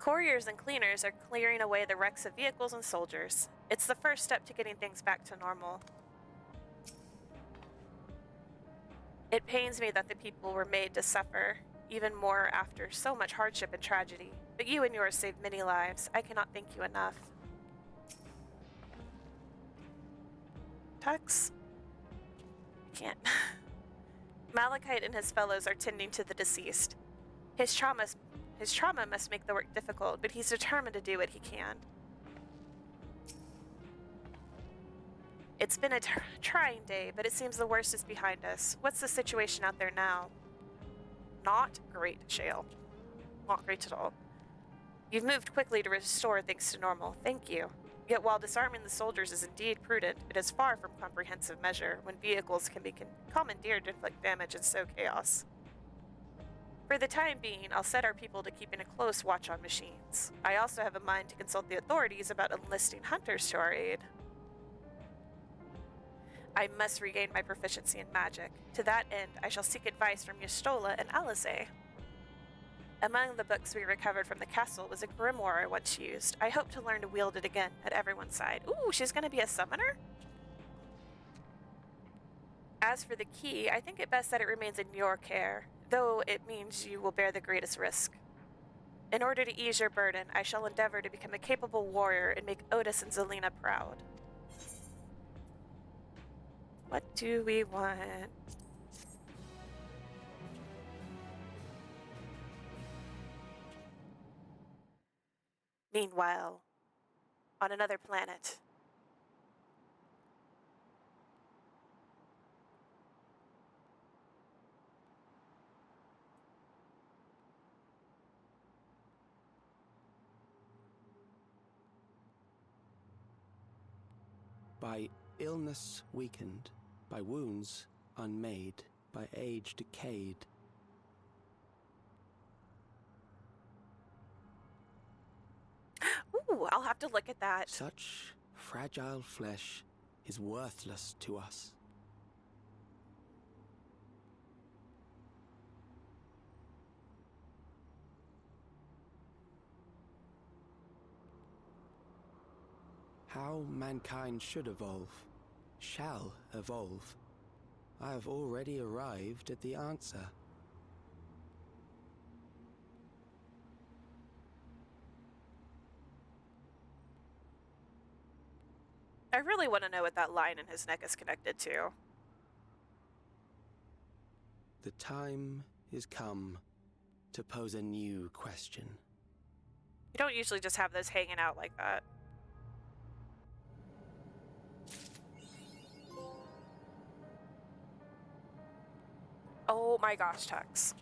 Couriers and cleaners are clearing away the wrecks of vehicles and soldiers. It's the first step to getting things back to normal. It pains me that the people were made to suffer even more after so much hardship and tragedy, but you and yours saved many lives. I cannot thank you enough. Tux? I can't. Malachite and his fellows are tending to the deceased. His trauma must make the work difficult, but he's determined to do what he can. It's been a trying day, but it seems the worst is behind us. What's the situation out there now? Not great, Shale. Not great at all. You've moved quickly to restore things to normal. Thank you. Yet while disarming the soldiers is indeed prudent, it is far from comprehensive measure when vehicles can be commandeered to inflict damage and sow chaos. For the time being, I'll set our people to keeping a close watch on machines. I also have a mind to consult the authorities about enlisting hunters to our aid. I must regain my proficiency in magic. To that end, I shall seek advice from Yustola and Alisaie. Among the books we recovered from the castle was a grimoire I once used. I hope to learn to wield it again at everyone's side. Ooh, she's gonna be a summoner? As for the key, I think it best that it remains in your care, though it means you will bear the greatest risk. In order to ease your burden, I shall endeavor to become a capable warrior and make Otis and Zelina proud. What do we want? Meanwhile, on another planet. By illness weakened, by wounds unmade, by age decayed. Ooh, I'll have to look at that. Such fragile flesh is worthless to us. How mankind should evolve, shall evolve. I have already arrived at the answer. I really want to know what that line in his neck is connected to. The time is come to pose a new question. You don't usually just have those hanging out like that. Oh my gosh, Tux.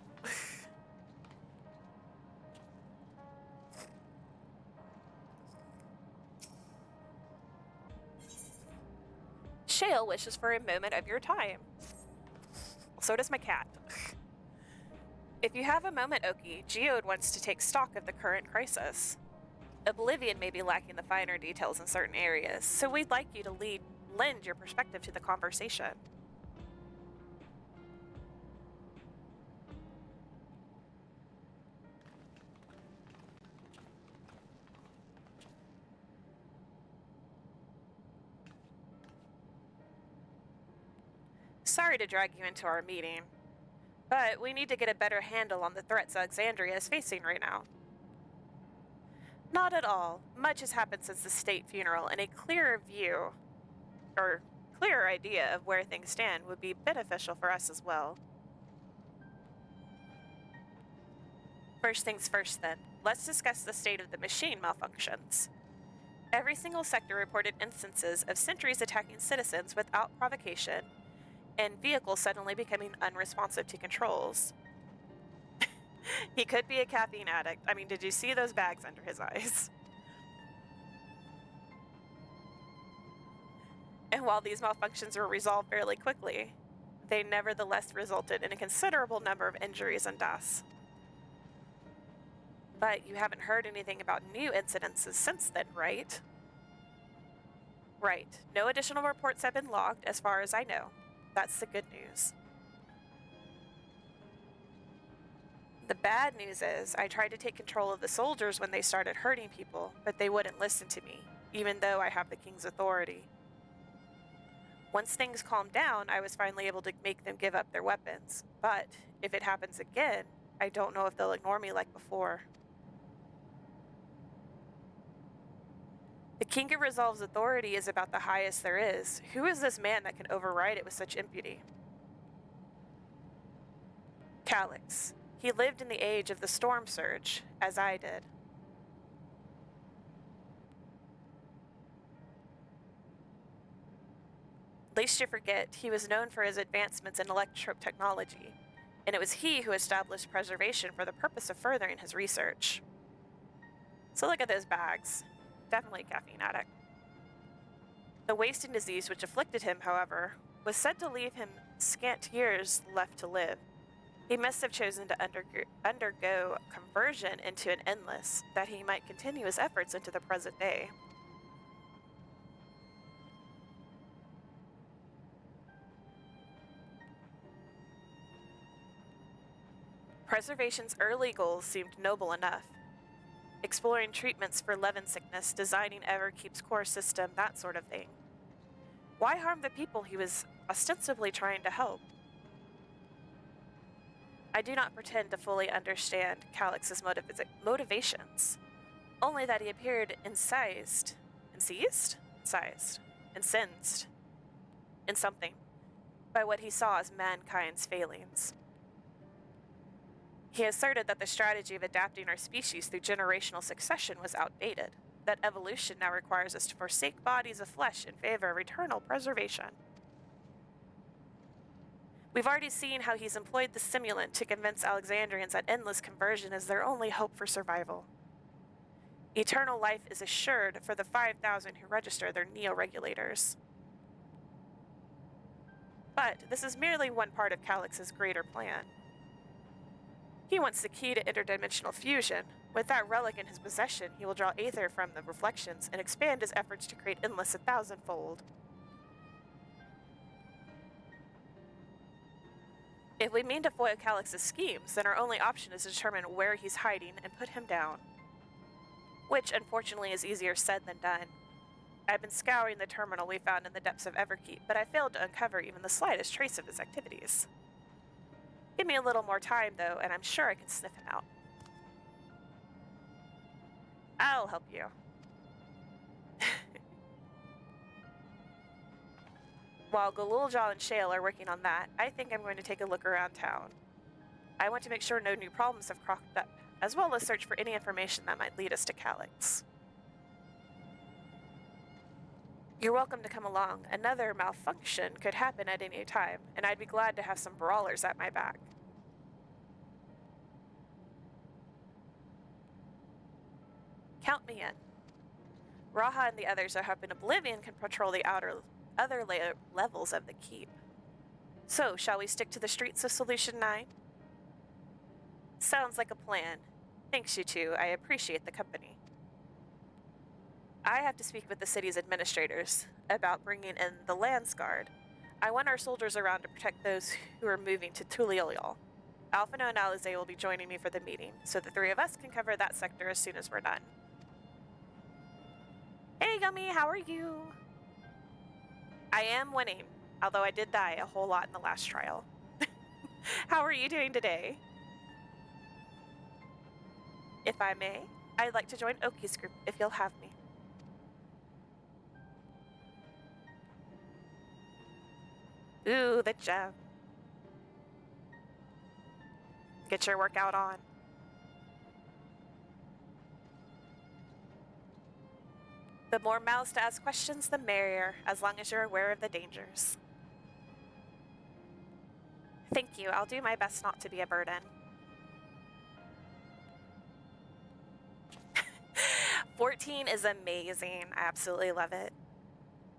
Shale wishes for a moment of your time. So does my cat. If you have a moment, Oki, Geode wants to take stock of the current crisis. Oblivion may be lacking the finer details in certain areas, so we'd like you to lend your perspective to the conversation. Sorry to drag you into our meeting, but we need to get a better handle on the threats Alexandria is facing right now. Not at all. Much has happened since the state funeral, and a clearer idea of where things stand would be beneficial for us as well. First things first then, let's discuss the state of the machine malfunctions. Every single sector reported instances of sentries attacking citizens without provocation, and vehicles suddenly becoming unresponsive to controls. He could be a caffeine addict. I mean, did you see those bags under his eyes? And while these malfunctions were resolved fairly quickly, they nevertheless resulted in a considerable number of injuries and deaths. But you haven't heard anything about new incidences since then, right? Right. No additional reports have been logged, as far as I know. That's the good news. The bad news is, I tried to take control of the soldiers when they started hurting people, but they wouldn't listen to me, even though I have the king's authority. Once things calmed down, I was finally able to make them give up their weapons, but if it happens again, I don't know if they'll ignore me like before. The King of Resolve's authority is about the highest there is. Who is this man that can override it with such impunity? Calyx. He lived in the age of the Storm Surge, as I did. Lest you forget, he was known for his advancements in electrope technology, and it was he who established preservation for the purpose of furthering his research. So look at those bags. Definitely a caffeine addict. The wasting disease which afflicted him, however, was said to leave him scant years left to live. He must have chosen to undergo conversion into an endless, that he might continue his efforts into the present day. Preservation's early goals seemed noble enough. Exploring treatments for Levin sickness, designing Everkeep's core system, that sort of thing. Why harm the people he was ostensibly trying to help? I do not pretend to fully understand Calyx's motivations, only that he appeared incensed in something by what he saw as mankind's failings. He asserted that the strategy of adapting our species through generational succession was outdated, that evolution now requires us to forsake bodies of flesh in favor of eternal preservation. We've already seen how he's employed the simulant to convince Alexandrians that endless conversion is their only hope for survival. Eternal life is assured for the 5,000 who register their neo-regulators. But this is merely one part of Calix's greater plan. He wants the key to interdimensional fusion. With that relic in his possession, he will draw aether from the reflections and expand his efforts to create endless 1,000-fold. If we mean to foil Calix's schemes, then our only option is to determine where he's hiding and put him down. Which, unfortunately, is easier said than done. I've been scouring the terminal we found in the depths of Everkeep, but I failed to uncover even the slightest trace of his activities. Give me a little more time, though, and I'm sure I can sniff him out. I'll help you. While Galulja and Shale are working on that, I think I'm going to take a look around town. I want to make sure no new problems have cropped up, as well as search for any information that might lead us to Calix. You're welcome to come along. Another malfunction could happen at any time, and I'd be glad to have some brawlers at my back. Count me in. Raha and the others are hoping Oblivion can patrol the other levels of the keep. So, shall we stick to the streets of Solution 9? Sounds like a plan. Thanks, you two. I appreciate the company. I have to speak with the city's administrators about bringing in the Lands Guard. I want our soldiers around to protect those who are moving to Tulioliol. Alphino and Alize will be joining me for the meeting, so the three of us can cover that sector as soon as we're done. Hey, Gummy, how are you? I am winning, although I did die a whole lot in the last trial. How are you doing today? If I may, I'd like to join Oki's group if you'll have me. Ooh, the gem. Get your workout on. The more mouths to ask questions, the merrier, as long as you're aware of the dangers. Thank you. I'll do my best not to be a burden. 14 is amazing. I absolutely love it.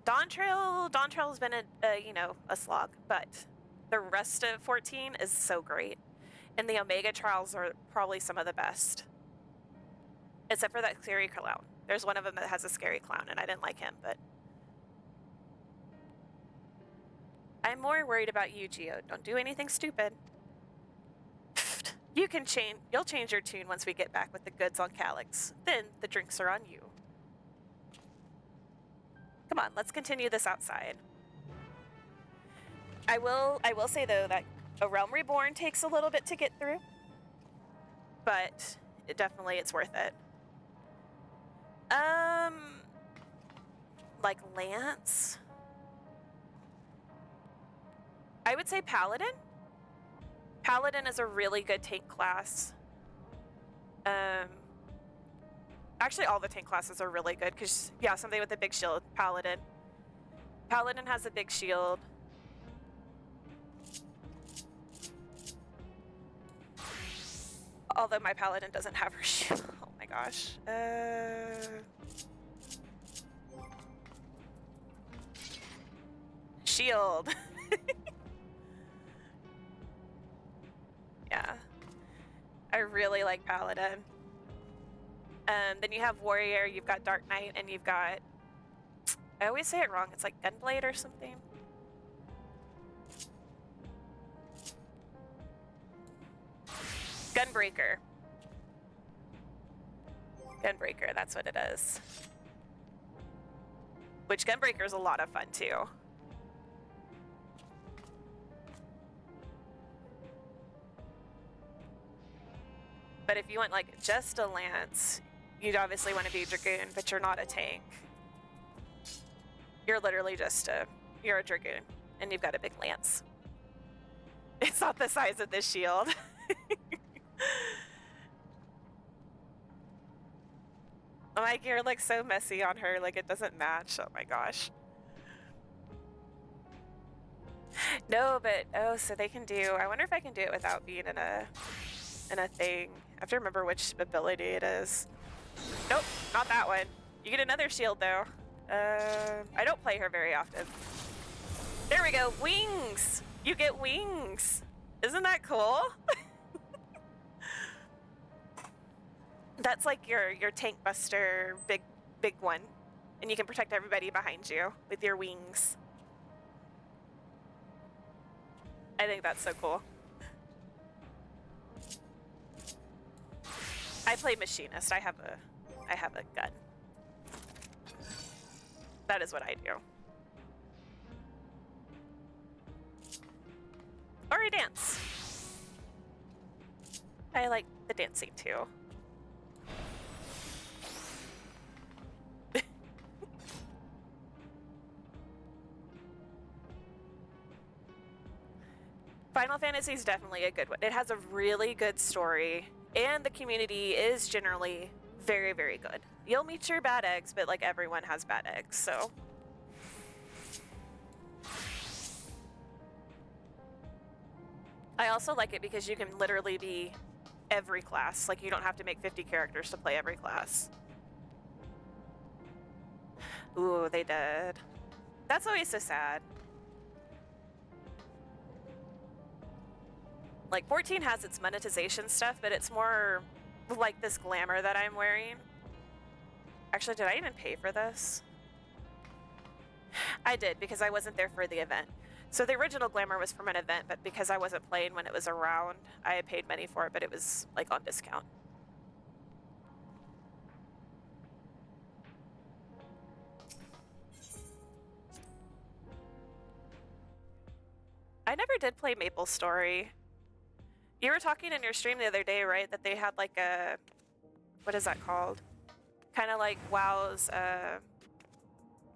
Dawn Trail's been a slog, but the rest of 14 is so great. And the Omega trials are probably some of the best. Except for that scary clown. There's one of them that has a scary clown, and I didn't like him, but... I'm more worried about you, Geo. Don't do anything stupid. You'll change your tune once we get back with the goods on Calix. Then the drinks are on you. Come on, let's continue this outside. I will say though that A Realm Reborn takes a little bit to get through, but it's worth it. Like Lance? I would say Paladin. Paladin is a really good tank class. Actually, all the tank classes are really good because, yeah, something with a big shield. Paladin. Paladin has a big shield. Although my Paladin doesn't have her shield. Oh my gosh. Shield. Yeah. I really like Paladin. Then you have Warrior, you've got Dark Knight, and you've got... I always say it wrong. It's like Gunblade or something. Gunbreaker. Gunbreaker, that's what it is. Which Gunbreaker is a lot of fun too. But if you want like just a lance, you'd obviously want to be Dragoon, but you're not a tank. You're literally just you're a Dragoon, and you've got a big lance. It's not the size of this shield. My gear looks so messy on her, like it doesn't match. Oh my gosh. No, but oh, so they can do. I wonder if I can do it without being in a thing. I have to remember which ability it is. Nope, not that one. You get another shield though. I don't play her very often. There we go, wings. You get wings. Isn't that cool? That's like your tank buster big one, and you can protect everybody behind you with your wings. I think that's so cool. I play machinist. I have a gun. That is what I do. Or I dance. I like the dancing too. Final Fantasy is definitely a good one. It has a really good story, and the community is generally very, very good. You'll meet your bad eggs, but like everyone has bad eggs, so. I also like it because you can literally be every class. Like you don't have to make 50 characters to play every class. Ooh, they did. That's always so sad. Like 14 has its monetization stuff, but it's more like this glamour that I'm wearing. Actually, did I even pay for this? I did, because I wasn't there for the event. So the original glamour was from an event, but because I wasn't playing when it was around, I paid money for it, but it was like on discount. I never did play Maple Story. You were talking in your stream the other day, right? That they had like a, what is that called? Kind of like WoW's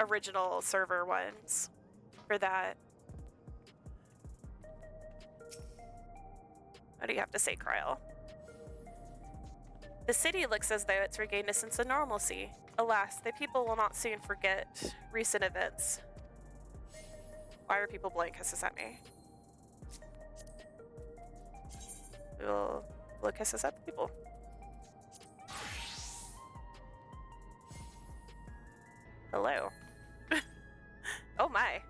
original server ones for that. What do you have to say, Kryl? The city looks as though it's regained a sense of normalcy. Alas, the people will not soon forget recent events. Why are people blowing kisses at me? We'll blow kisses at people. Hello. Oh my.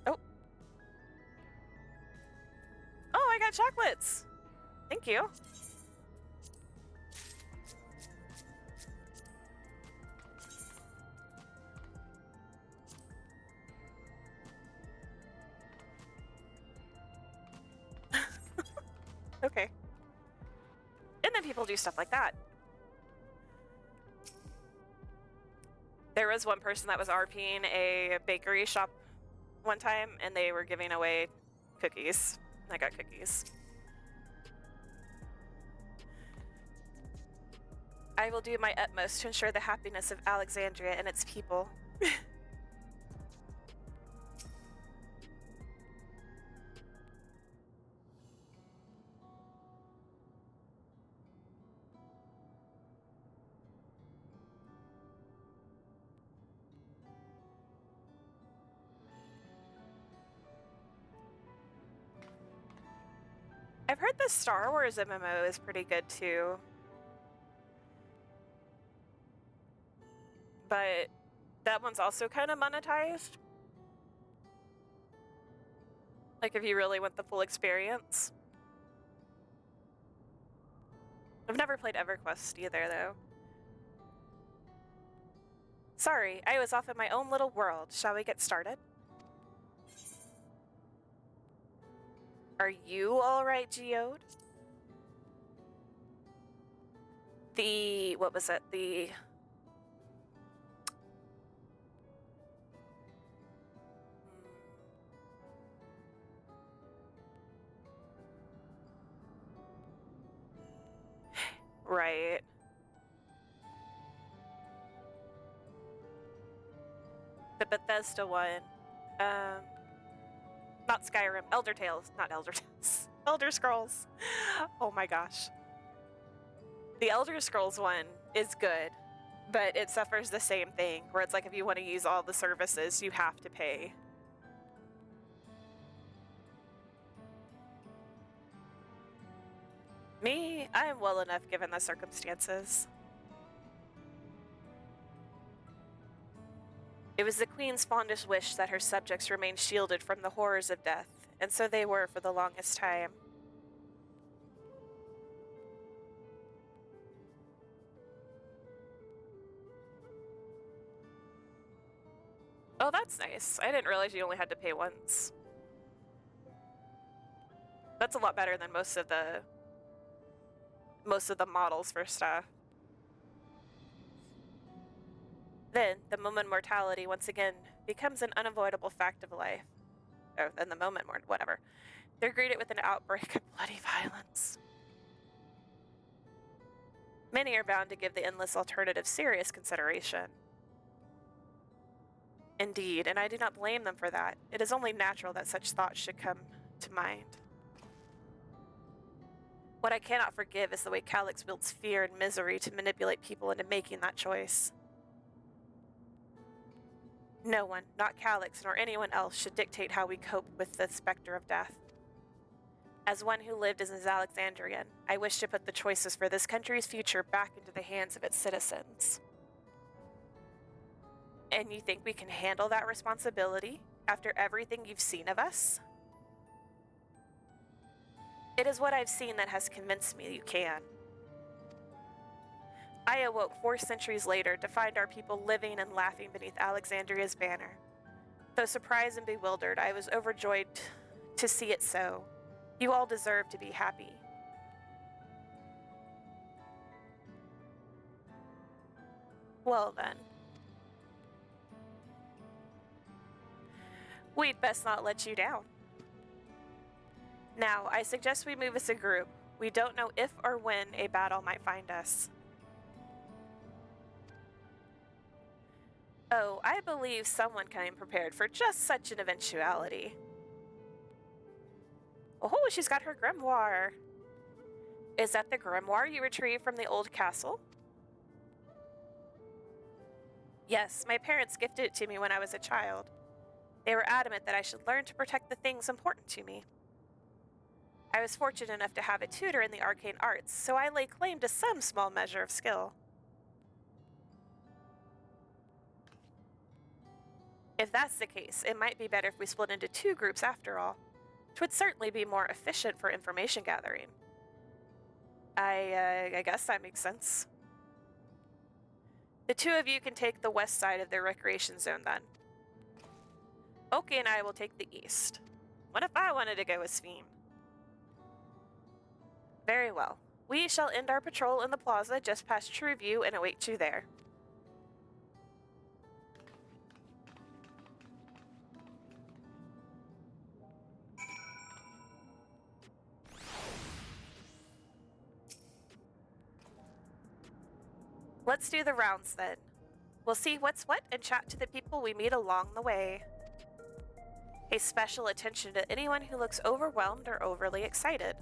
Oh. Oh, I got chocolates. Thank you. Okay. And then people do stuff like that. There was one person that was RPing a bakery shop one time, and they were giving away cookies. I got cookies. I will do my utmost to ensure the happiness of Alexandria and its people. I've heard the Star Wars MMO is pretty good too. But that one's also kind of monetized. Like if you really want the full experience. I've never played EverQuest either though. Sorry, I was off in my own little world. Shall we get started? Are you alright, Geode? What was it? Right. The Bethesda one. Not Skyrim. Elder Tales. Not Elder Tales. Elder Scrolls. Oh my gosh. The Elder Scrolls one is good, but it suffers the same thing, where it's like if you want to use all the services, you have to pay. Me, I am well enough given the circumstances. It was the Queen's fondest wish that her subjects remain shielded from the horrors of death, and so they were for the longest time. Oh, that's nice. I didn't realize you only had to pay once. That's a lot better than most of the models for stuff. Then, the moment mortality once again becomes an unavoidable fact of life. Oh, then the moment whatever. They're greeted with an outbreak of bloody violence. Many are bound to give the endless alternative serious consideration. Indeed, and I do not blame them for that. It is only natural that such thoughts should come to mind. What I cannot forgive is the way Calyx wields fear and misery to manipulate people into making that choice. No one, not Calyx nor anyone else, should dictate how we cope with the specter of death. As one who lived as an Alexandrian, I wish to put the choices for this country's future back into the hands of its citizens. And you think we can handle that responsibility after everything you've seen of us? It is what I've seen that has convinced me you can. I awoke 4 centuries later to find our people living and laughing beneath Alexandria's banner. Though surprised and bewildered, I was overjoyed to see it so. You all deserve to be happy. Well then. We'd best not let you down. Now, I suggest we move as a group. We don't know if or when a battle might find us. Oh, I believe someone came prepared for just such an eventuality. Oh, she's got her grimoire. Is that the grimoire you retrieved from the old castle? Yes, my parents gifted it to me when I was a child. They were adamant that I should learn to protect the things important to me. I was fortunate enough to have a tutor in the arcane arts, so I lay claim to some small measure of skill. If that's the case, it might be better if we split into 2 groups after all. 'Twould certainly be more efficient for information gathering. I guess that makes sense. The 2 of you can take the west side of the recreation zone then. Oki and I will take the east. What if I wanted to go with Sveen? Very well. We shall end our patrol in the plaza just past True View and await you there. Let's do the rounds then. We'll see what's what and chat to the people we meet along the way. Pay special attention to anyone who looks overwhelmed or overly excited.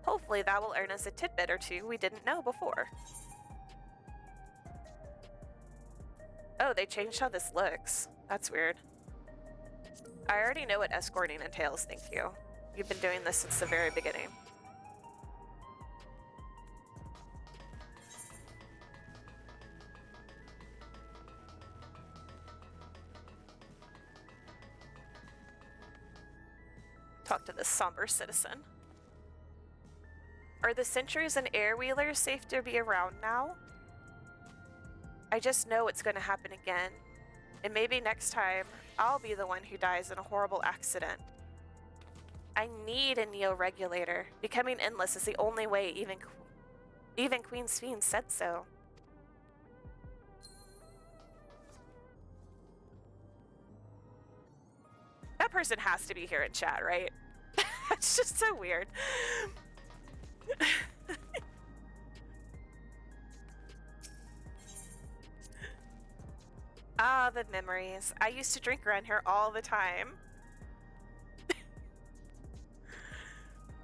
Hopefully that will earn us a tidbit or 2 we didn't know before. Oh, they changed how this looks. That's weird. I already know what escorting entails, thank you. You've been doing this since the very beginning. Talk to this somber citizen. Are the sentries and airwheelers safe to be around now? I just know it's going to happen again. And maybe next time, I'll be the one who dies in a horrible accident. I need a neo-regulator. Becoming endless is the only way, even Queen Sveen said so. That person has to be here in chat, right? It's just so weird. Ah, the memories. I used to drink around here all the time.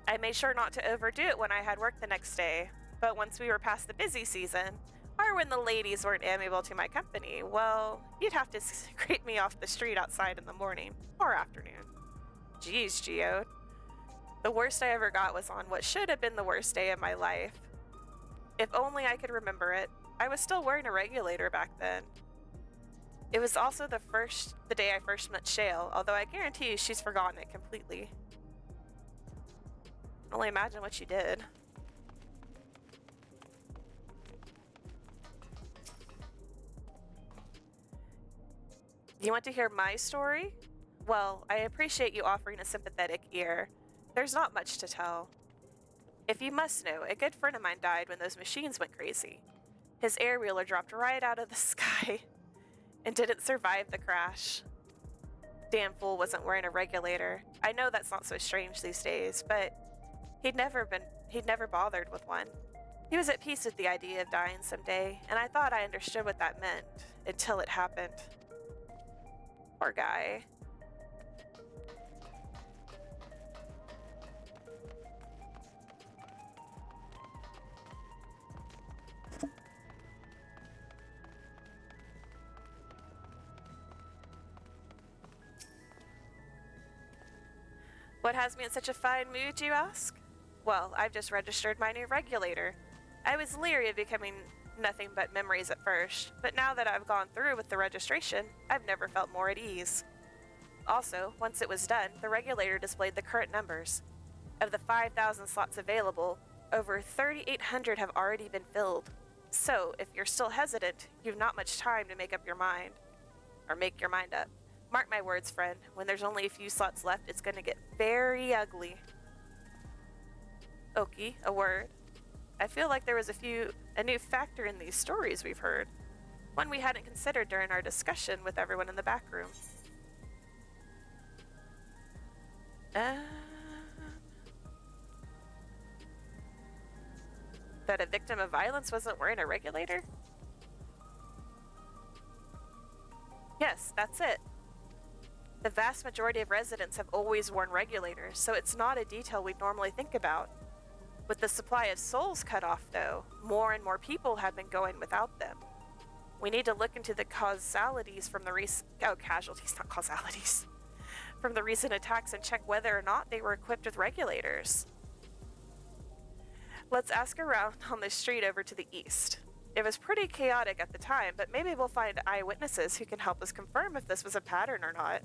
I made sure not to overdo it when I had work the next day, but once we were past the busy season, Or when the ladies weren't amiable to my company, well, you'd have to scrape me off the street outside in the morning or afternoon. Geez, Geode. The worst I ever got was on what should have been the worst day of my life. If only I could remember it. I was still wearing a regulator back then. It was also the day I first met Shale, although I guarantee you she's forgotten it completely. I can only imagine what she did. You want to hear my story? Well, I appreciate you offering a sympathetic ear. There's not much to tell. If you must know, a good friend of mine died when those machines went crazy. His air wheeler dropped right out of the sky and didn't survive the crash. Damn fool wasn't wearing a regulator. I know that's not so strange these days, but he'd never bothered with one. He was at peace with the idea of dying someday, and I thought I understood what that meant until it happened. Poor guy. What has me in such a fine mood, you ask? Well, I've just registered my new regulator. I was leery of becoming nothing but memories at first, but now that I've gone through with the registration, I've never felt more at ease. Also, once it was done, the regulator displayed the current numbers. Of the 5,000 slots available, over 3,800 have already been filled. So, if you're still hesitant, you've not much time to make up your mind. Or make your mind up. Mark my words, friend, when there's only a few slots left, it's going to get very ugly. Okie, a word. I feel like there was a new factor in these stories we've heard. One we hadn't considered during our discussion with everyone in the back room. That a victim of violence wasn't wearing a regulator? Yes, that's it. The vast majority of residents have always worn regulators, so it's not a detail we'd normally think about. With the supply of souls cut off, though, more and more people have been going without them. We need to look into the causalities from the casualties, not causalities. From the recent attacks and check whether or not they were equipped with regulators. Let's ask around on the street over to the east. It was pretty chaotic at the time, but maybe we'll find eyewitnesses who can help us confirm if this was a pattern or not.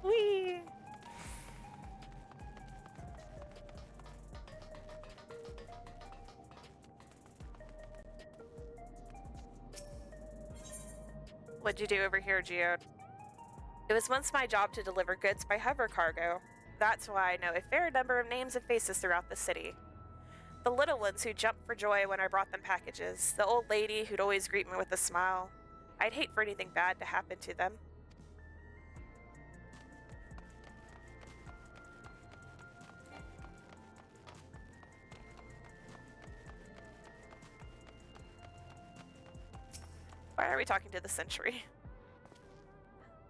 Whee! What'd you do over here, Geode? It was once my job to deliver goods by hover cargo. That's why I know a fair number of names and faces throughout the city. The little ones who jumped for joy when I brought them packages, the old lady who'd always greet me with a smile. I'd hate for anything bad to happen to them. Why are we talking to the sentry?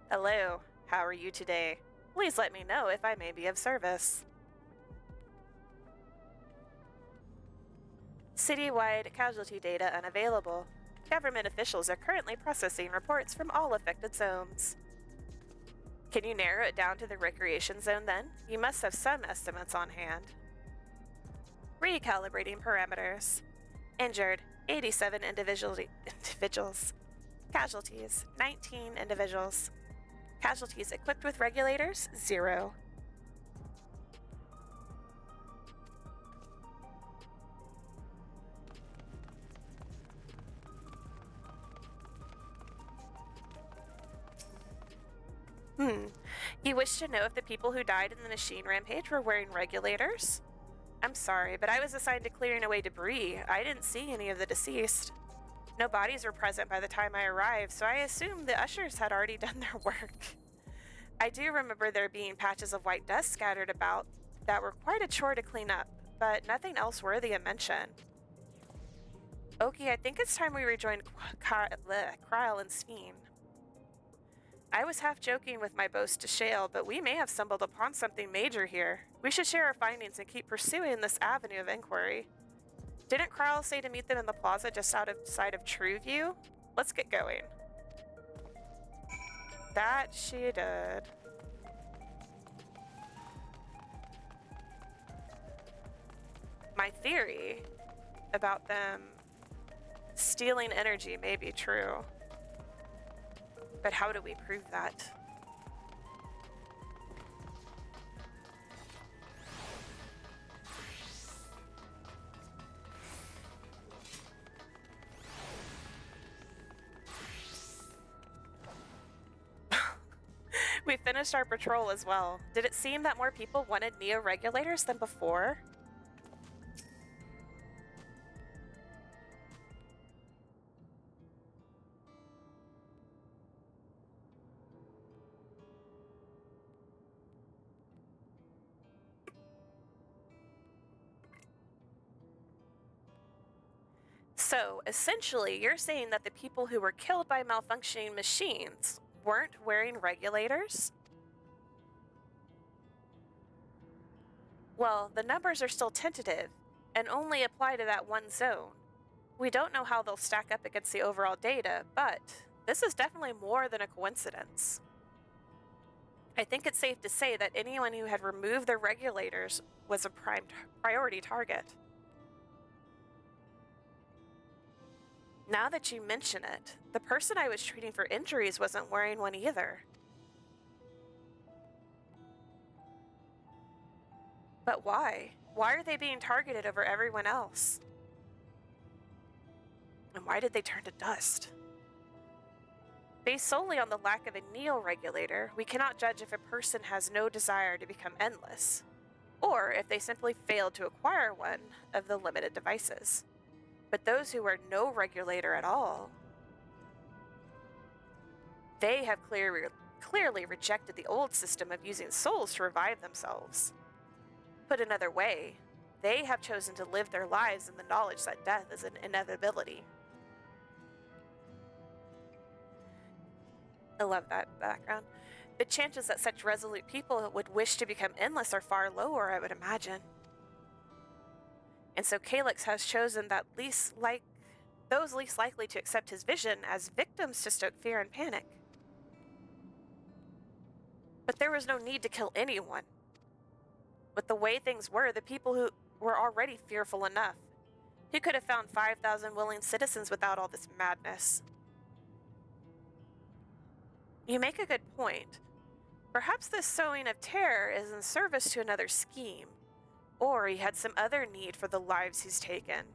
Hello, how are you today? Please let me know if I may be of service. Citywide casualty data unavailable. Government officials are currently processing reports from all affected zones. Can you narrow it down to the recreation zone then? You must have some estimates on hand. Recalibrating parameters. Injured, 87 individuals. Casualties, 19 individuals. Casualties equipped with regulators, 0. You wish to know if the people who died in the machine rampage were wearing regulators? I'm sorry, but I was assigned to clearing away debris. I didn't see any of the deceased. No bodies were present by the time I arrived, so I assumed the ushers had already done their work. I do remember there being patches of white dust scattered about that were quite a chore to clean up, but nothing else worthy of mention. Okay, I think it's time we rejoined Kryl and Sphene. I was half joking with my boast to Shale, but we may have stumbled upon something major here. We should share our findings and keep pursuing this avenue of inquiry. Didn't Kryl say to meet them in the plaza just outside of Trueview? Let's get going. That she did. My theory about them stealing energy may be true. But how do we prove that? We finished our patrol as well. Did it seem that more people wanted neo-regulators than before? So, essentially, you're saying that the people who were killed by malfunctioning machines weren't wearing regulators? Well, the numbers are still tentative, and only apply to that one zone. We don't know how they'll stack up against the overall data, but this is definitely more than a coincidence. I think it's safe to say that anyone who had removed their regulators was a priority target. Now that you mention it, the person I was treating for injuries wasn't wearing one either. But why? Why are they being targeted over everyone else? And why did they turn to dust? Based solely on the lack of a neo-regulator, we cannot judge if a person has no desire to become endless, or if they simply failed to acquire one of the limited devices. But those who wear no regulator at all, they have clearly rejected the old system of using souls to revive themselves. Put another way, they have chosen to live their lives in the knowledge that death is an inevitability. I love that background. The chances that such resolute people would wish to become endless are far lower, I would imagine. And so Calyx has chosen that those least likely to accept his vision as victims to stoke fear and panic. But there was no need to kill anyone. With the way things were, the people who were already fearful enough. He could have found 5,000 willing citizens without all this madness. You make a good point. Perhaps this sowing of terror is in service to another scheme. Or he had some other need for the lives he's taken.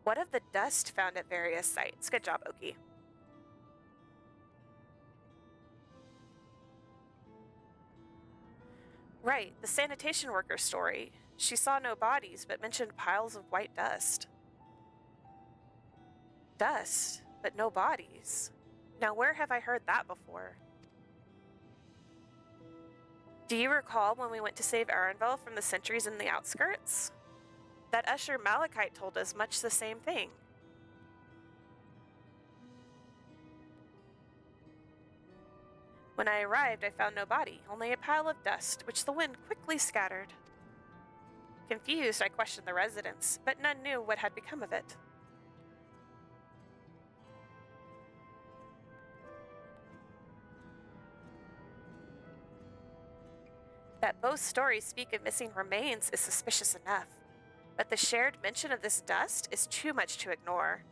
What of the dust found at various sites? Good job, Oki. Right, the sanitation worker story. She saw no bodies, but mentioned piles of white dust. Dust, but no bodies. Now, where have I heard that before? Do you recall when we went to save Arenville from the sentries in the outskirts? That Usher Malachite told us much the same thing. When I arrived, I found no body, only a pile of dust, which the wind quickly scattered. Confused, I questioned the residents, but none knew what had become of it. That both stories speak of missing remains is suspicious enough, but the shared mention of this dust is too much to ignore.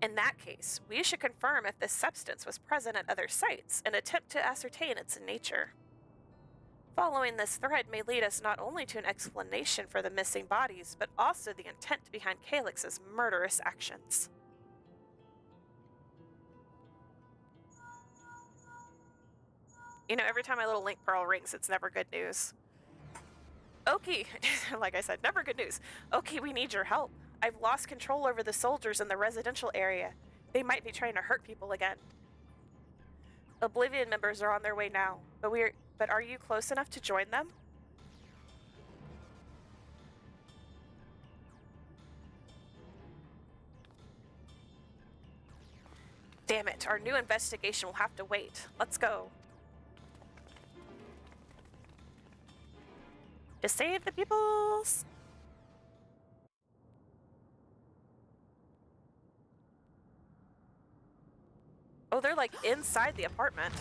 In that case, we should confirm if this substance was present at other sites and attempt to ascertain its nature. Following this thread may lead us not only to an explanation for the missing bodies, but also the intent behind Calyx's murderous actions. You know, every time my little link pearl rings, it's never good news. Oki, like I said, never good news. Oki, we need your help. I've lost control over the soldiers in the residential area. They might be trying to hurt people again. Oblivion members are on their way now, but are you close enough to join them? Damn it, our new investigation will have to wait. Let's go. To save the peoples! Oh, they're like inside the apartment.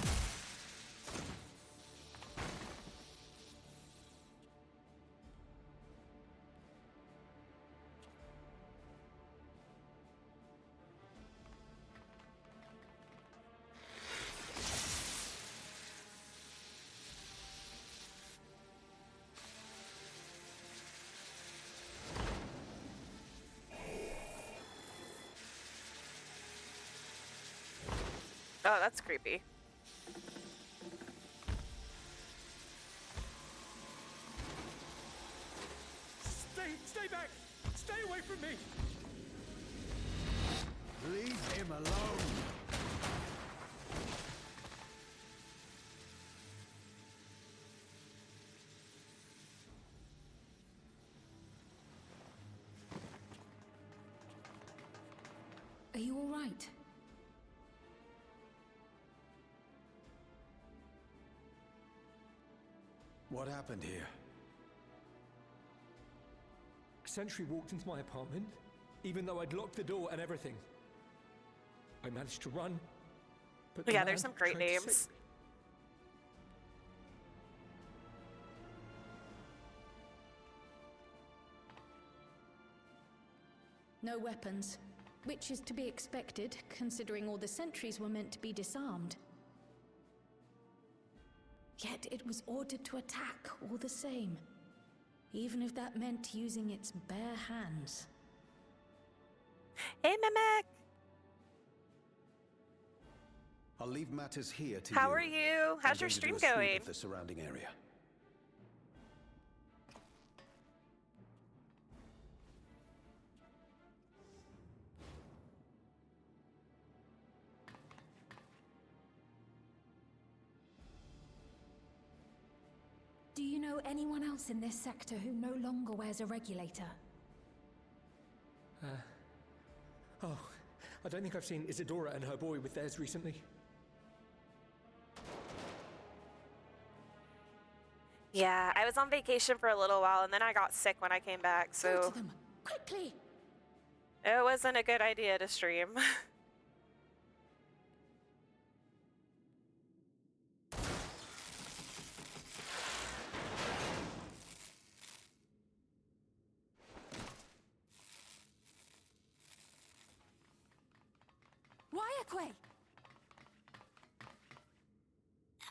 Oh, that's creepy. Stay back! Stay away from me! Leave him alone! Are you all right? What happened here? A sentry walked into my apartment, even though I'd locked the door and everything. I managed to run, but Yeah, there's some great names. No weapons, which is to be expected, considering all the sentries were meant to be disarmed. Yet it was ordered to attack all the same, even if that meant using its bare hands. Hey, Mimic! I'll leave matters here to How are you? How's your stream going? Of the surrounding area. Do you know anyone else in this sector who no longer wears a regulator? Oh, I don't think I've seen Isadora and her boy with theirs recently. Yeah, I was on vacation for a little while and then I got sick when I came back, so... Go to them, quickly! It wasn't a good idea to stream.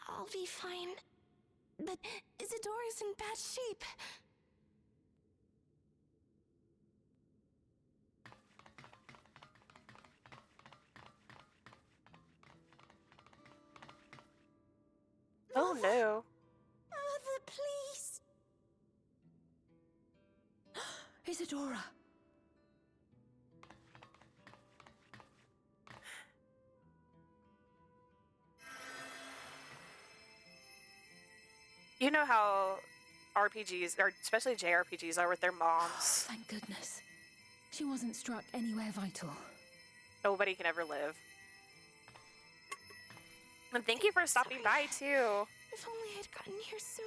I'll be fine. But Isadora's in bad shape. Oh no. Mother, please. Isadora. You know how RPGs, or especially JRPGs, are with their moms. Thank goodness. She wasn't struck anywhere vital. Nobody can ever live. And thank you for stopping by, too. If only I'd gotten here sooner.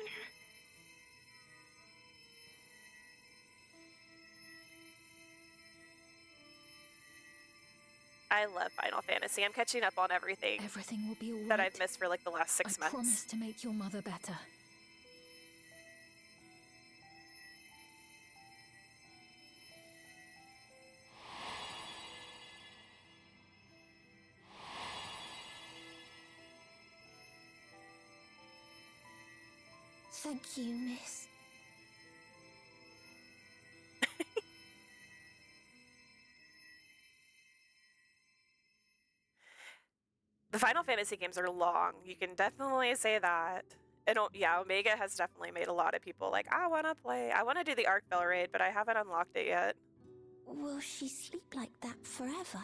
I love Final Fantasy. I'm catching up on everything. Everything will be all right. That I've missed for like the last 6 months. I promise to make your mother better. Thank you, miss. The Final Fantasy games are long. You can definitely say that. And yeah, Omega has definitely made a lot of people like, I want to play. I want to do the Arkvale raid, but I haven't unlocked it yet. Will she sleep like that forever?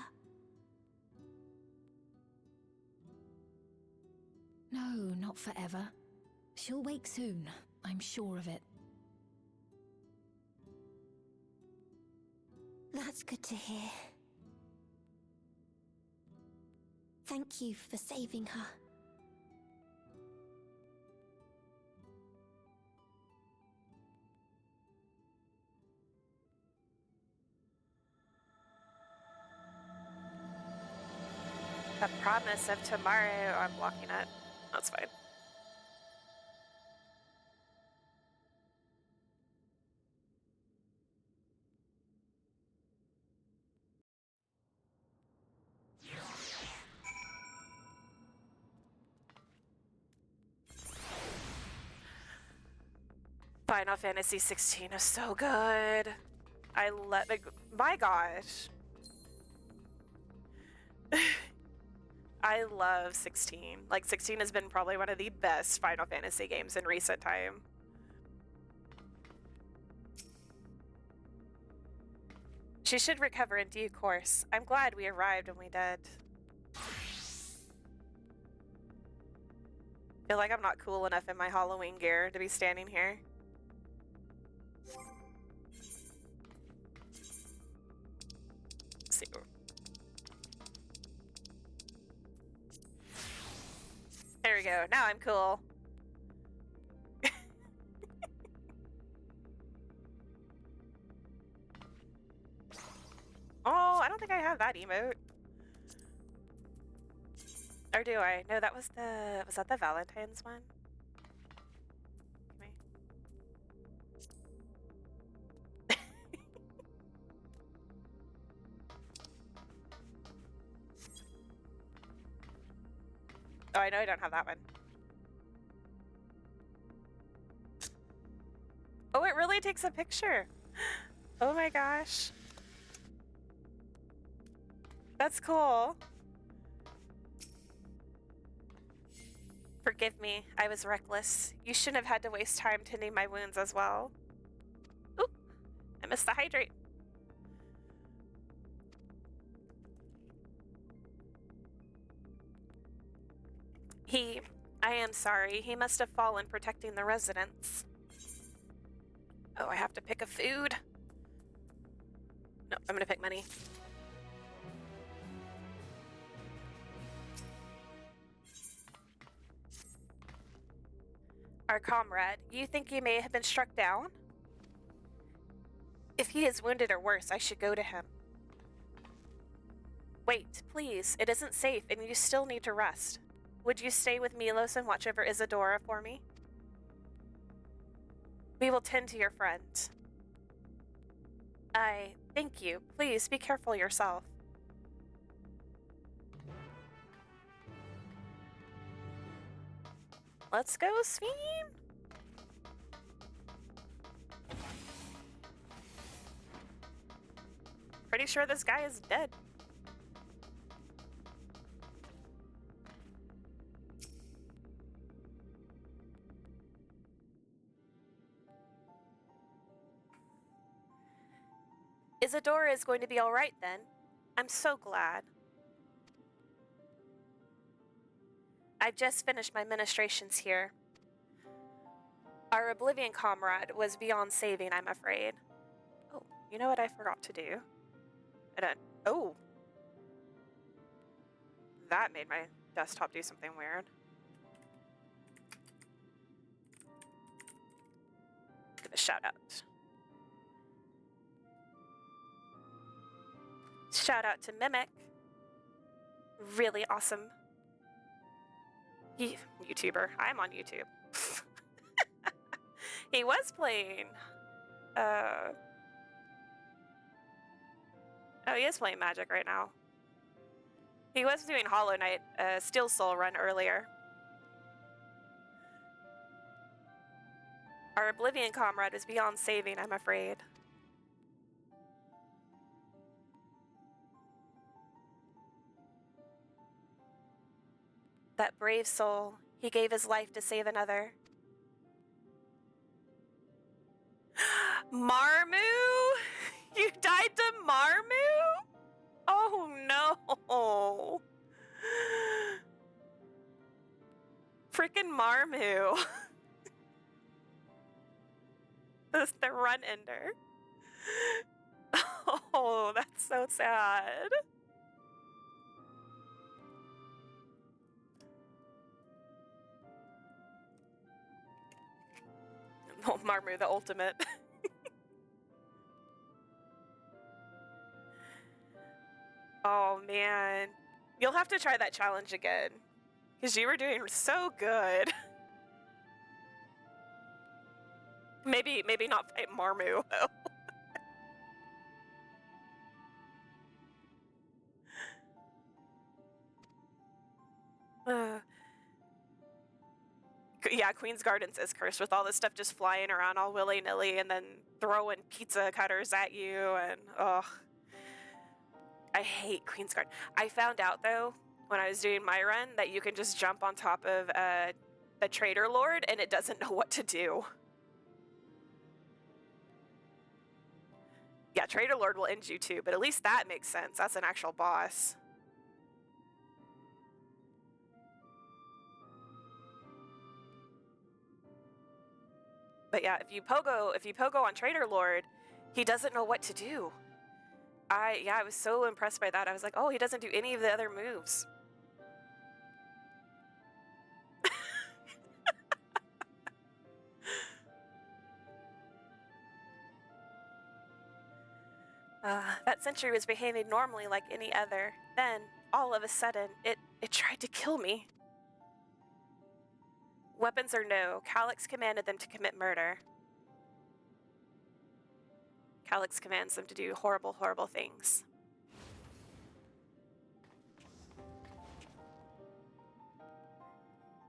No, not forever. She'll wake soon, I'm sure of it. That's good to hear. Thank you for saving her. The promise of tomorrow. Oh, I'm blocking it. That's fine. Final Fantasy 16 is so good. I love it. My gosh. I love 16. Like, 16 has been probably one of the best Final Fantasy games in recent time. She should recover in due course. I'm glad we arrived when we did. Feel like I'm not cool enough in my Halloween gear to be standing here. Let's see. There we go. Now I'm cool. Oh, I don't think I have that emote. Or do I? No, that was that the Valentine's one? Oh, I know I don't have that one. Oh, it really takes a picture. Oh my gosh. That's cool. Forgive me, I was reckless. You shouldn't have had to waste time tending my wounds as well. Oop, I missed the hydrate. I am sorry, he must have fallen protecting the residents. Oh, I have to pick a food. No, I'm gonna pick money. Our comrade, you think he may have been struck down? If he is wounded or worse, I should go to him. Wait, please, it isn't safe and you still need to rest. Would you stay with Milos and watch over Isadora for me? We will tend to your friend. Thank you. Please be careful yourself. Let's go, Sphene. Pretty sure this guy is dead. Isadora is going to be all right then. I'm so glad. I've just finished my ministrations here. Our Oblivion comrade was beyond saving, I'm afraid. Oh, you know what I forgot to do? Oh. That made my desktop do something weird. Give a shout out. Shout out to Mimic. Really awesome. YouTuber. I'm on YouTube. He was playing. Oh, he is playing Magic right now. He was doing Hollow Knight, Steel Soul run earlier. Our Oblivion comrade is beyond saving, I'm afraid. That brave soul, he gave his life to save another. Marmu? You died to Marmu? Oh no. Frickin' Marmu. The run ender. Oh, that's so sad. Oh, Marmu, the ultimate. Oh man. You'll have to try that challenge again. Because you were doing so good. Maybe not fight Marmu. Yeah, Queen's Gardens is cursed with all this stuff just flying around all willy-nilly and then throwing pizza cutters at you and ugh. I hate Queen's Garden. I found out though when I was doing my run that you can just jump on top of a Trader Lord and it doesn't know what to do. Yeah, Trader Lord will end you too, but at least that makes sense. That's an actual boss. But yeah, if you pogo on Trader Lord, he doesn't know what to do. I was so impressed by that. I was like, oh, he doesn't do any of the other moves. That sentry was behaving normally like any other. Then, all of a sudden, it tried to kill me. Weapons or no, Calyx commanded them to commit murder. Calyx commands them to do horrible, horrible things.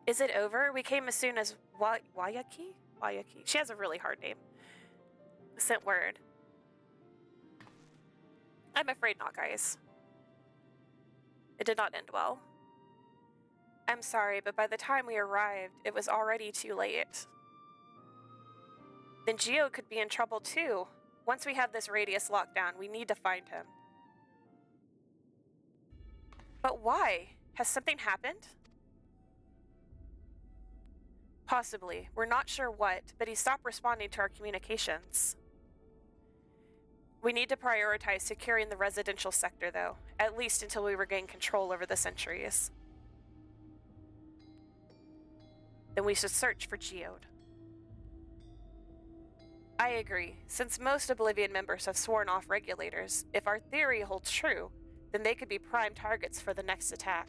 Is it over? We came as soon as Wayaki? Wayaki. She has a really hard name. Sent word. I'm afraid not, guys. It did not end well. I'm sorry, but by the time we arrived, it was already too late. Then Geo could be in trouble too. Once we have this radius locked down, we need to find him. But why? Has something happened? Possibly. We're not sure what, but he stopped responding to our communications. We need to prioritize securing the residential sector, though, at least until we regain control over the sentries. Then we should search for Geode. I agree. Since most Oblivion members have sworn off regulators, if our theory holds true, then they could be prime targets for the next attack.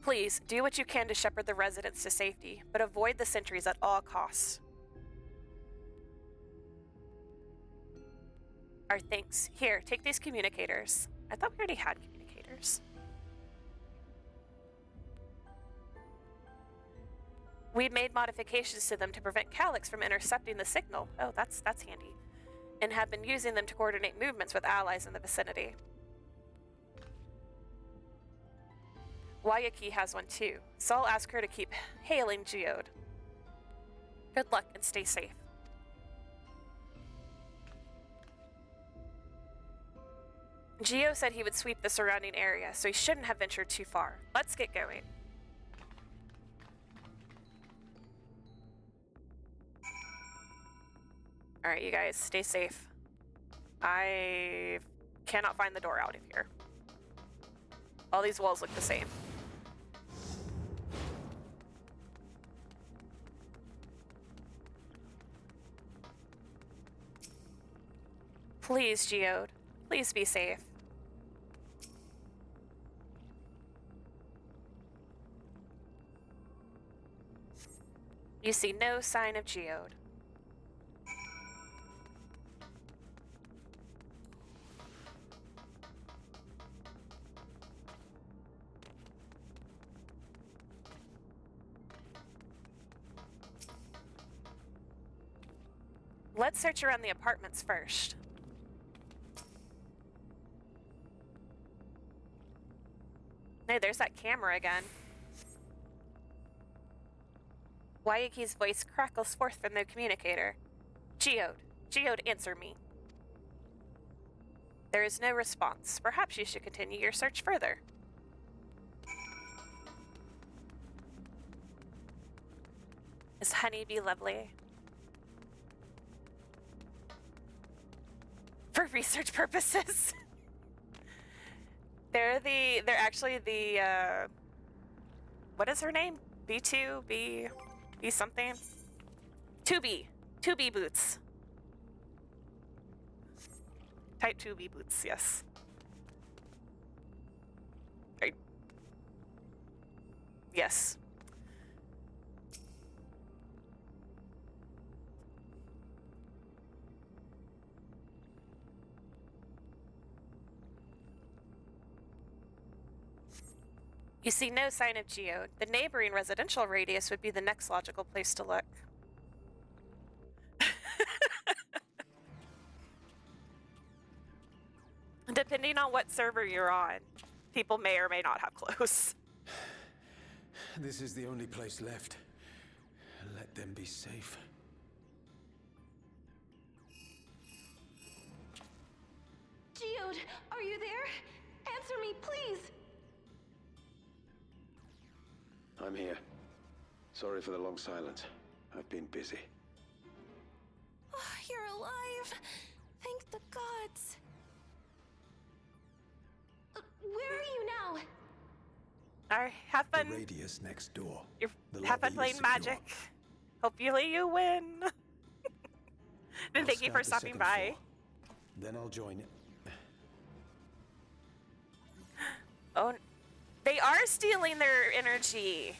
Please, do what you can to shepherd the residents to safety, but avoid the sentries at all costs. Our thanks. Here, take these communicators. I thought we already had communicators. We made modifications to them to prevent Calyx from intercepting the signal. Oh, that's handy. And have been using them to coordinate movements with allies in the vicinity. Wayaki has one too, so I'll ask her to keep hailing Geode. Good luck and stay safe. Geo said he would sweep the surrounding area, so he shouldn't have ventured too far. Let's get going. Alright, you guys, stay safe. I cannot find the door out of here. All these walls look the same. Please, Geode. Please be safe. You see no sign of Geode. Let's search around the apartments first. Hey, there's that camera again. Wayaki's voice crackles forth from the communicator. Geode, Geode, answer me. There is no response. Perhaps you should continue your search further. Is Honeybee lovely? For research purposes. They're actually the what is her name? B2, B something? 2B boots. Type 2B boots, yes. Right. Yes. You see no sign of Geode. The neighboring residential radius would be the next logical place to look. Depending on what server you're on, people may or may not have clothes. This is the only place left. Let them be safe. Geode, are you there? Answer me, please! I'm here. Sorry for the long silence. I've been busy. Oh, you're alive! Thank the gods! Where are you now? Alright, have fun. The radius next door. Have fun playing magic. Hopefully you win. And thank you for stopping by. Then I'll join it. Oh, they are stealing their energy.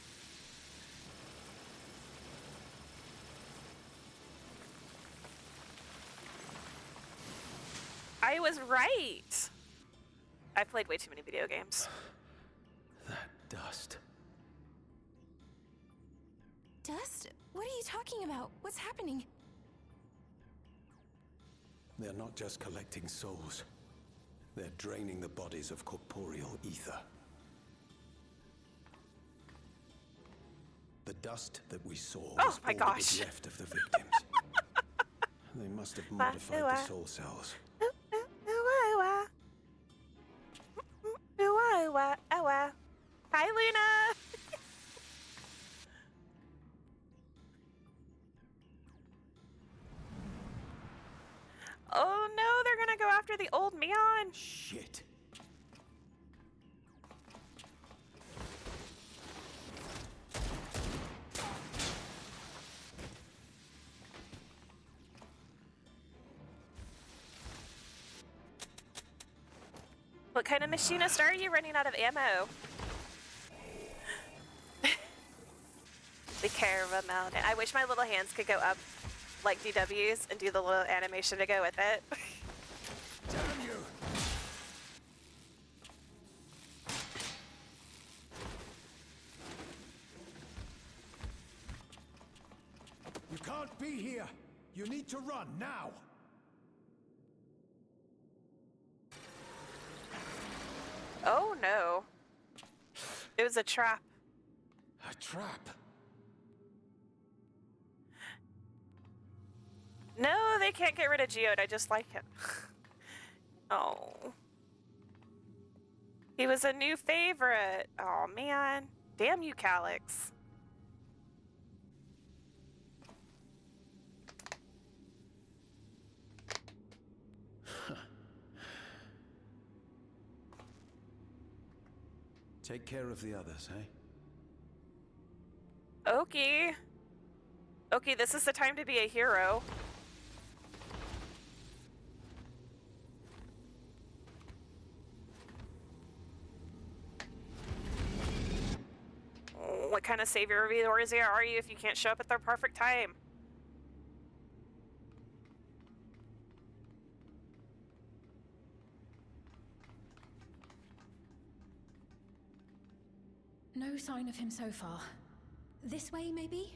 I was right. I played way too many video games. That dust. Dust? What are you talking about? What's happening? They're not just collecting souls. They're draining the bodies of corporeal ether. The dust that we saw was all that was left of the victims. They must have modified the soul cells. Hi, Luna! Oh no, they're gonna go after the old Meon. Shit. What kind of machinist are you running out of ammo? The caramel. I wish my little hands could go up like DW's and do the little animation to go with it. Damn you! You can't be here! You need to run now! Oh no. It was a trap. A trap? No, they can't get rid of Geode. I just like him. Oh. He was a new favorite. Oh man. Damn you, Calyx. Take care of the others, eh? Okay. Okay, this is the time to be a hero. What kind of savior of Eorzea are you if you can't show up at the perfect time? No sign of him so far. This way, maybe?